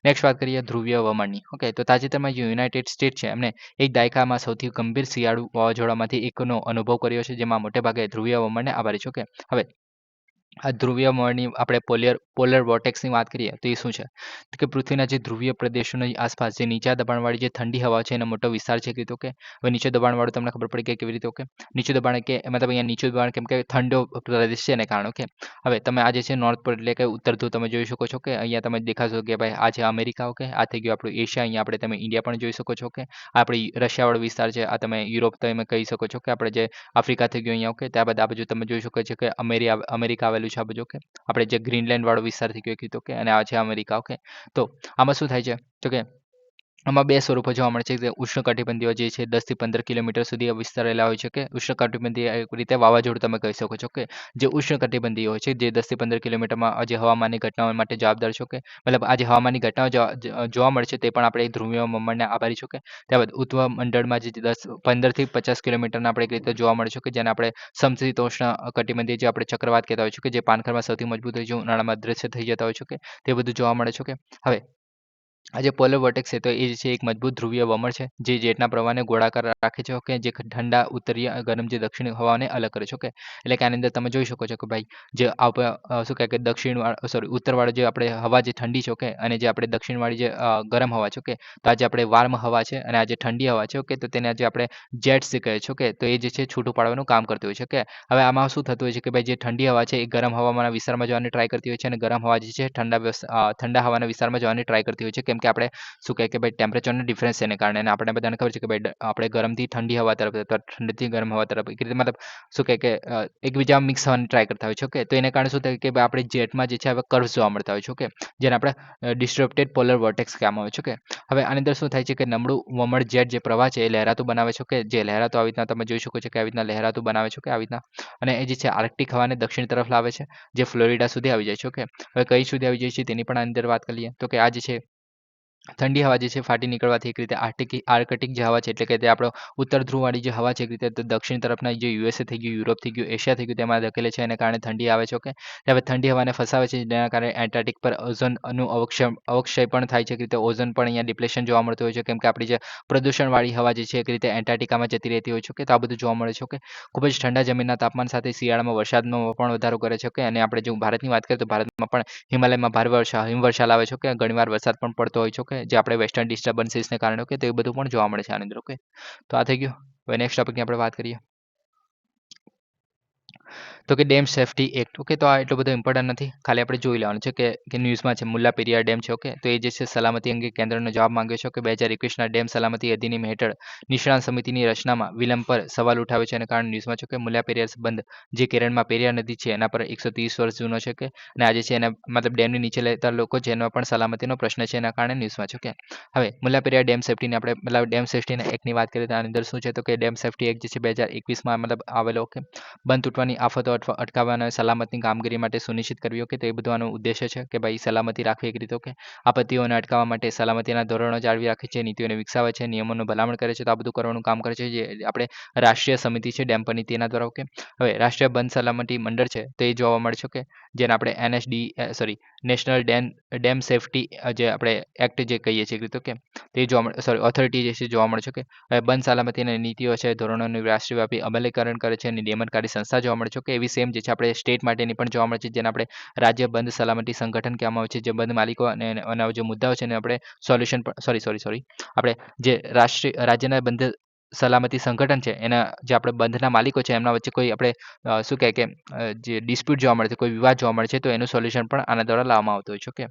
નેક્સ્ટ વાત કરીએ ધ્રુવીય વમળની. ઓકે, તો તાજેતરમાં જે યુનાઇટેડ સ્ટેટ છે એમને એક દાયકામાં સૌથી ગંભીર શિયાળુ વાવાઝોડામાંથી એકનો અનુભવ કર્યો છે, જેમાં મોટેભાગે ધ્રુવીય વમળને આભારી છે. ઓકે, હવે આ ધ્રુવીય વમળની આપણે પોલર વોર્ટેક્સની વાત કરીએ તો એ શું છે? તો કે પૃથ્વીના જે ધ્રુવીય પ્રદેશોની આસપાસ જે નીચા દબાણવાળી જે ઠંડી હવા છે એનો મોટો વિસ્તાર છે. ઓકે, હવે નીચે દબાણવાળું તમને ખબર પડી કે કેવી રીતે. ઓકે, નીચું દબાણ કે મતલબ અહીંયા નીચું દબાણ કેમ કે ઠંડો પ્રદેશ છે એને કારણે. ઓકે, હવે તમે આ જે છે નોર્થ પોલ એટલે કે ઉત્તર ધ્રુવ તમે જોઈ શકો છો કે અહીંયા તમે દેખાશો કે ભાઈ આ છે અમેરિકા. ઓકે, આ થઈ ગયું આપણું એશિયા, અહીંયા આપણે તમે ઇન્ડિયા પણ જોઈ શકો છો. ઓકે, આ આપણી રશિયાવાળો વિસ્તાર છે, આ તમે યુરોપ તમે કહી શકો છો કે આપણે જે આફ્રિકા થઈ ગયું અહીંયા. ઓકે, ત્યારબાદ આ બાજુ તમે જોઈ શકો છો કે અમેરિકા આવેલું છે આ બાજુ. ઓકે, આપણે જે ગ્રીનલેન્ડ વાળો વિસ્તાર થઈ ગયો કીધું. ઓકે, અને આ છે અમેરિકા. ઓકે, તો આમાં શું થાય છે તો કે આમાં બે સ્વરૂપો જોવા મળે છે. જે ઉષ્ણકટિબંધીય જે છે 10 થી 15 કિલોમીટર સુધી વિસ્તરેલા હોય છે. કે ઉષ્ણકટિબંધીય એક રીતે વાવાઝોડું તમે કહી શકો છો. કે જે ઉષ્ણકટિબંધીય હોય છે જે 10 થી 15 કિલોમીટરમાં જે હવામાનની ઘટનાઓ માટે જવાબદાર છે. ઓકે, મતલબ આ જે હવામાનની ઘટનાઓ જોવા મળે છે તે પણ આપણે ધ્રુવીય વમળને આભારી છે. ઓકે, ત્યારબાદ ઉત્તર મંડળમાં જે 15 થી 50 કિલોમીટરના આપણે એક રીતે જોવા મળે છે કે જેને આપણે સમશીતોષ્ણ કટિબંધીય જે આપણે ચક્રવાત કહેતા હોય છે કે જે પાનખરમાં સૌથી મજબૂત હોય છે, ઉનાળામાં અદૃશ્ય થઈ જતા હોય છે. કે તે બધું જોવા મળે છે. ઓકે, હવે આ જે પોલર વોર્ટેક્સ છે તો એ છે એક મજબૂત ધ્રુવીય વમળ છે જે જેટના પ્રવાહને ગોળાકાર રાખે છે. ઓકે, જે ઠંડા ઉત્તરીય ગરમ જે દક્ષિણ હવાને અલગ કરે છે. ઓકે, એટલે કે આની અંદર તમે જોઈ શકો છો કે ભાઈ જે શું કહે કે ઉત્તરવાળો જે આપણે હવા જે ઠંડી છે. ઓકે, અને જે આપણે દક્ષિણવાળી જે ગરમ હવા છે. ઓકે, તો આજે આપણે વાર્મ હવા છે અને આ જે ઠંડી હવા છે. ઓકે, તો તેને જે આપણે જેટ્સ જે કહે છે. ઓકે, તો એ જે છે છૂટું પાડવાનું કામ કરતું હોય છે. ઓકે, હવે આમાં શું થતું હોય છે કે ભાઈ જે ઠંડી હવા છે એ ગરમ હવામાનના વિસ્તારમાં જવાની ટ્રાય કરતી હોય છે અને ગરમ હવા જે છે ઠંડા હવાના વિસ્તારમાં જવાની ટ્રાય કરતી હોય છે. કેમ કે આપણે શું કહે કે ભાઈ ટેમ્પરેચરનો ડિફરન્સ એને કારણે, અને આપણે બધાને ખબર છે કે ભાઈ આપણે ગરમથી ઠંડી હવા તરફ અથવા ઠંડીથી ગરમ હવા તરફ એક રીતે મતલબ શું કહે કે એકબીજા મિક્સ થવાની ટ્રાય કરતા હોય છે. ઓકે, તો એને કારણે શું થાય કે ભાઈ આપણે જેટમાં જે છે હવે કર્વ્સ જોવા મળતા હોય છે. ઓકે, જેને આપણે ડિસ્ટર્બટેડ પોલર વોર્ટેક્સ કહેવામાં આવે છે. ઓકે, હવે આની અંદર શું થાય છે કે નબળું વમળ જેટ જે પ્રવાહ છે એ લહેરાતું બનાવે છે. ઓકે, જે લહેરાતું આવી રીતના તમે જોઈ શકો છો કે આવી રીતના લહેરાતું બનાવે છે. કે આવી રીતના, અને એ જે છે આર્કટિક હવાને દક્ષિણ તરફ લાવે છે જે ફ્લોરિડા સુધી આવી જાય છે. ઓકે, હવે કઈ સુધી આવી જાય છે તેની પણ આની અંદર વાત કરીએ તો કે આ જે છે ઠંડી હવા જે છે ફાટી નીકળવાથી એક રીતે આર્કટિક જે હવા છે એટલે કે તે આપણો ઉત્તર ધ્રુવવાળી જે હવા છે એક રીતે દક્ષિણ તરફના જે યુએસએ થઈ ગયું, યુરોપ થઈ ગયું, એશિયા થઈ ગયું તેમાં ધકેલે છે. એને કારણે ઠંડી આવે છે. ઓકે, હવે ઠંડી હવાને ફસાવે છે જેના કારણે એન્ટાર્કટિક પર ઓઝોનનું અવક્ષય પણ થાય છે. એક રીતે ઓઝોન પણ અહીંયા ડિપ્લેશન જોવા મળતું હોય છે કેમ કે આપણી જે પ્રદૂષણવાળી હવા જે છે એક રીતે એન્ટાર્કટિકામાં જતી રહેતી હોય છે. ઓકે, તો આ બધું જોવા મળે છે. ઓકે, ખૂબ જ ઠંડા જમીનના તાપમાન સાથે શિયાળામાં વરસાદમાં પણ વધારો કરે છે. ઓકે, અને આપણે જો ભારતની વાત કરીએ તો ભારતમાં પણ હિમાલયમાં ભારે હિમવર્ષા લાવે છે. ઓકે, ઘણીવાર વરસાદ પણ પડતો હોય છે. ઓકે, જે આપણે વેસ્ટર્ન ડિસ્ટર્બન્સીસને કારણે. ઓકે, તો એ બધું પણ જોવા મળે છે આની અંદર. ઓકે, તો આ થઈ ગયું. હવે નેક્સ્ટ ટોપિકની આપણે વાત કરીએ તો કે ડેમ સેફ્ટી એક્ટ. ઓકે, તો આ એટલો બધો ઇમ્પોર્ટન્ટ નથી, ખાલી આપણે જોઈ લેવાનું છે કે ન્યૂઝમાં છે મુલ્લા પેરિયાર ડેમ છે. ઓકે, તો એ જે છે સલામતી અંગે કેન્દ્રનો જવાબ માંગ્યો છે કે 2021ના ડેમ સલામતી અધિનિયમ હેઠળ નિષ્ણાત સમિતિની રચનામાં વિલંબ પર સવાલ ઉઠાવે છે. અને કારણે ન્યૂઝમાં છે કે મુલ્લા પેરિયાર બંધ જે કેરળમાં પેરિયાર નદી છે એના પર 130 વર્ષ જૂનો છે. કે અને આજે છે એના મતલબ ડેમની નીચે લેતા લોકો છે એનો પણ સલામતીનો પ્રશ્ન છે એના કારણે ન્યૂઝમાં છે. ઓકે, હવે મુલ્લા પેરિયાર ડેમ સેફ્ટીને આપણે મતલબ ડેમ સેફ્ટીના એક્ટની વાત કરીએ તો આની અંદર શું છે તો કે ડેમ સેફ્ટી એક્ટ જે છે 2021માં મતલબ આવેલો. ઓકે, બંધ તૂટવાની આફતો અટકાવવા અને સલામતની કામગીરી માટે સુનિશ્ચિત કરવી. ઓકે, તો એ બધું આનો ઉદ્દેશ્ય છે કે ભાઈ સલામતી રાખવી એક રીતે. ઓકે, આપત્તિઓને અટકાવવા માટે સલામતીના ધોરણો જાળવી રાખે છે, નીતિઓને વિકસાવે છે, નિયમોનું ભલામણ કરે છે. તો આ બધું કરવાનું કામ કરે છે જે આપણે રાષ્ટ્રીય સમિતિ છે ડેમ પરની તેના દ્વારા. ઓકે, હવે રાષ્ટ્રીય બંધ સલામતી મંડળ છે તો એ જોવા મળે છે. ઓકે, જેને આપણે નેશનલ ડેમ સેફ્ટી જે આપણે એક્ટ જે કહીએ છીએ રીતે. ઓકે, તે જોવા મળે ઓથોરિટી જે છે જોવા મળે છે. ઓકે, હવે બંધ સલામતીની નીતિઓ છે, ધોરણોનું રાષ્ટ્રવ્યાપી અમલીકરણ કરે છે અને નિયમનકારી સંસ્થા જોવા મળે છે. ઓકે, એવી સેમ જે છે આપણે સ્ટેટ માટેની પણ જોવા મળે છે જેને આપણે રાજ્ય બંધ સલામતી સંગઠન કહેવામાં આવે છે. જે બંધ માલિકો અને એના જે મુદ્દાઓ છે એને આપણે સોલ્યુશન પણ સોરી આપણે જે રાજ્યના બંધ સલામતી સંગઠન છે એના જે આપણે બંધના માલિકો છે એમના વચ્ચે કોઈ આપણે શું કહે કે જે ડિસ્પ્યુટ જોવા મળે છે, કોઈ વિવાદ જોવા મળે છે તો એનું સોલ્યુશન પણ આના દ્વારા લાવવામાં આવતું હોય છે. ઓકે,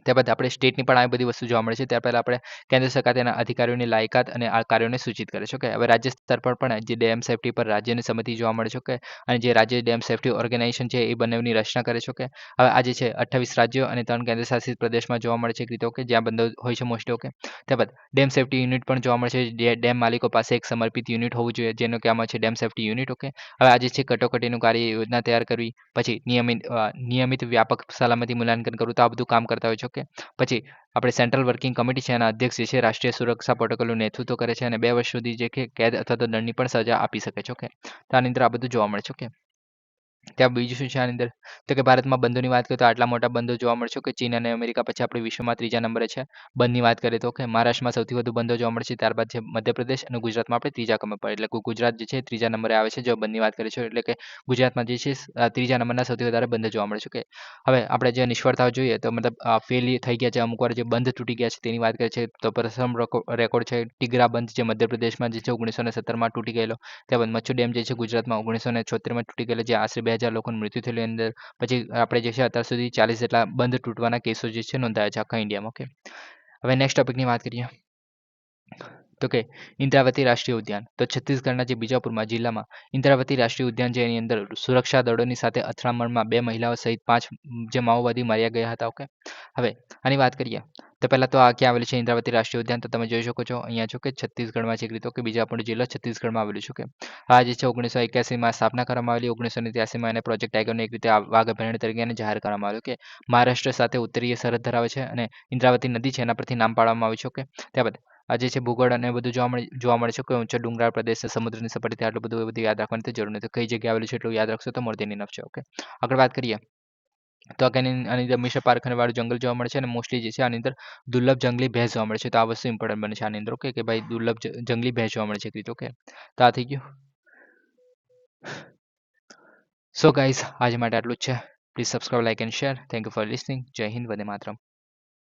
ત્યારબાદ આપણે સ્ટેટની પણ આવી બધી વસ્તુ જોવા મળે છે. ત્યાર પહેલાં આપણે કેન્દ્ર સરકાર તેના અધિકારીઓની લાયકાત અને આ કાર્યોને સૂચિત કરે છે. ઓકે, હવે રાજ્ય સ્તર પર પણ જે ડેમ સેફ્ટી પર રાજ્યની સમિતિ જોવા મળે છે. ઓકે, અને જે રાજ્ય ડેમ સેફ્ટી ઓર્ગેનાઇઝેશન છે એ બંનેની રચના કરે છે. ઓકે, હવે આ જે છે 28 રાજ્યો અને 3 કેન્દ્રશાસિત પ્રદેશમાં જોવા મળે છે એક રીતે. ઓકે, જ્યાં બંધો હોય છે મોસ્ટલી. ઓકે, ત્યારબાદ ડેમ સેફ્ટી યુનિટ પણ જોવા મળે છે. ડેમ માલિકો પાસે એક સમર્પિત યુનિટ હોવું જોઈએ જેનું કહેવામાં છે ડેમ સેફ્ટી યુનિટ. ઓકે, હવે આ જે છે કટોકટીનું કાર્ય યોજના તૈયાર કરવી, પછી નિયમિત વ્યાપક સલામતી મૂલ્યાંકન કરવું, તો આ બધું કામ કરતા હોય છે. ઓકે, પછી આપણે સેન્ટ્રલ વર્કિંગ કમિટી છે એના અધ્યક્ષ જે છે રાષ્ટ્રીય સુરક્ષા પ્રોટોકોલનું નેતૃત્વ કરે છે અને 2 વર્ષ સુધી જે કે કેદ અથવા તો દંડની પણ સજા આપી શકે છે. ઓકે, તો આની અંદર આ બધું જોવા મળે છે. ઓકે, ત્યાં બીજું શું છે આની અંદર? તો કે ભારતમાં બંધોની વાત કરીએ તો આટલા મોટા બંધો જોવા મળશે કે ચીન અને અમેરિકા પછી આપણે વિશ્વમાં 3જા નંબરે છે. બંધની વાત કરીએ તો. ઓકે, મહારાષ્ટ્રમાં સૌથી વધુ બંધો જોવા મળે છે. ત્યારબાદ છે મધ્યપ્રદેશ અને ગુજરાતમાં આપણે 3જા ક્રમે પર, એટલે કે ગુજરાત જે છે 3જા નંબરે આવે છે જો બંધની વાત કરીએ છીએ. એટલે કે ગુજરાતમાં જે છે 3જા નંબરના સૌથી વધારે બંધો જોવા મળે છે. ઓકે, હવે આપણે જે નિષ્ફળતાઓ જોઈએ તો મતલબ ફેલ થઈ ગયા છે અમુક વાર, જે બંધ તૂટી ગયા છે તેની વાત કરીએ છીએ તો પ્રથમ રેકોર્ડ છે ટીગરા બંધ જે મધ્યપ્રદેશમાં જે છે 1917માં તૂટી ગયેલો. ત્યારબાદ મચ્છુ ડેમ જે છે ગુજરાતમાં 1976માં તૂટી ગયેલો, જે આશરે 2000 લોકોનું મૃત્યુ થયેલું એની અંદર. પછી આપણે જે છે અત્યાર સુધી 40 જેટલા બંધ તૂટવાના કેસો જે છે નોંધાયા છે આખા ઇન્ડિયામાં. ઓકે, હવે નેક્સ્ટ ટોપિકની વાત કરીએ તો કે ઇન્દ્રાવતી રાષ્ટ્રીય ઉદ્યાન. તો છત્તીસગઢના જે બીજાપુરમાં જિલ્લામાં ઇન્દ્રાવતી રાષ્ટ્રીય ઉદ્યાન છે એની અંદર સુરક્ષા દળોની સાથે અથડામણમાં 2 મહિલાઓ સહિત 5 જે માઓવાદી માર્યા ગયા હતા. ઓકે, હવે આની વાત કરીએ તો પહેલાં તો આ ક્યાં આવેલું છે ઇન્દ્રાવતી રાષ્ટ્રીય ઉદ્યાન? તો તમે જોઈ શકો છો અહીંયા છો કે છત્તીસગઢમાં છે એક રીતે. કે બીજાપુર જિલ્લો છત્તીસગઢમાં આવેલું છે. કે આ જે છે 1981માં સ્થાપના કરવામાં આવેલી. 1983માં એને પ્રોજેક્ટ ટાઈગરને એક રીતે વાઘ અભયારણ્ય તરીકે એને જાહેર કરવામાં આવ્યું. કે મહારાષ્ટ્ર સાથે ઉત્તરીય સરહદ ધરાવે છે અને ઇન્દ્રાવતી નદી છે એના પરથી નામ પાડવામાં આવ્યું છે. ઓકે, ત્યારબાદ આ જે છે ભૂગોળ અને બધું જોવા મળે છે કે ઊંચો ડુંગરાળ પ્રદેશ છે, સમુદ્રની સપાટીથી આટલું બધું યાદ રાખવાની તો જરૂર નથી. કઈ જગ્યાએ આવેલું છે એટલું યાદ રાખશો તો મોર દેન ઇનફ છે. ઓકે, આગળ વાત કરીએ તો આની અંદર મિશ્ર પારખાનીવાળું જંગલ જોવા મળે છે અને મોસ્ટલી જે છે આની અંદર દુર્લભ જંગલી ભેંસ જોવા મળે છે. તો આ વસ્તુ ઇમ્પોર્ટન્ટ બને છે આની અંદર. ઓકે, કે ભાઈ દુર્લભ જંગલી ભેંસ જોવા મળે છે એક રીતે. ઓકે, તો આ થઈ ગયું. સો ગાઈઝ આજે માટે આટલું જ છે. Please subscribe, like and share. Thank you for listening. જય હિન્દ, વંદે માતરમ.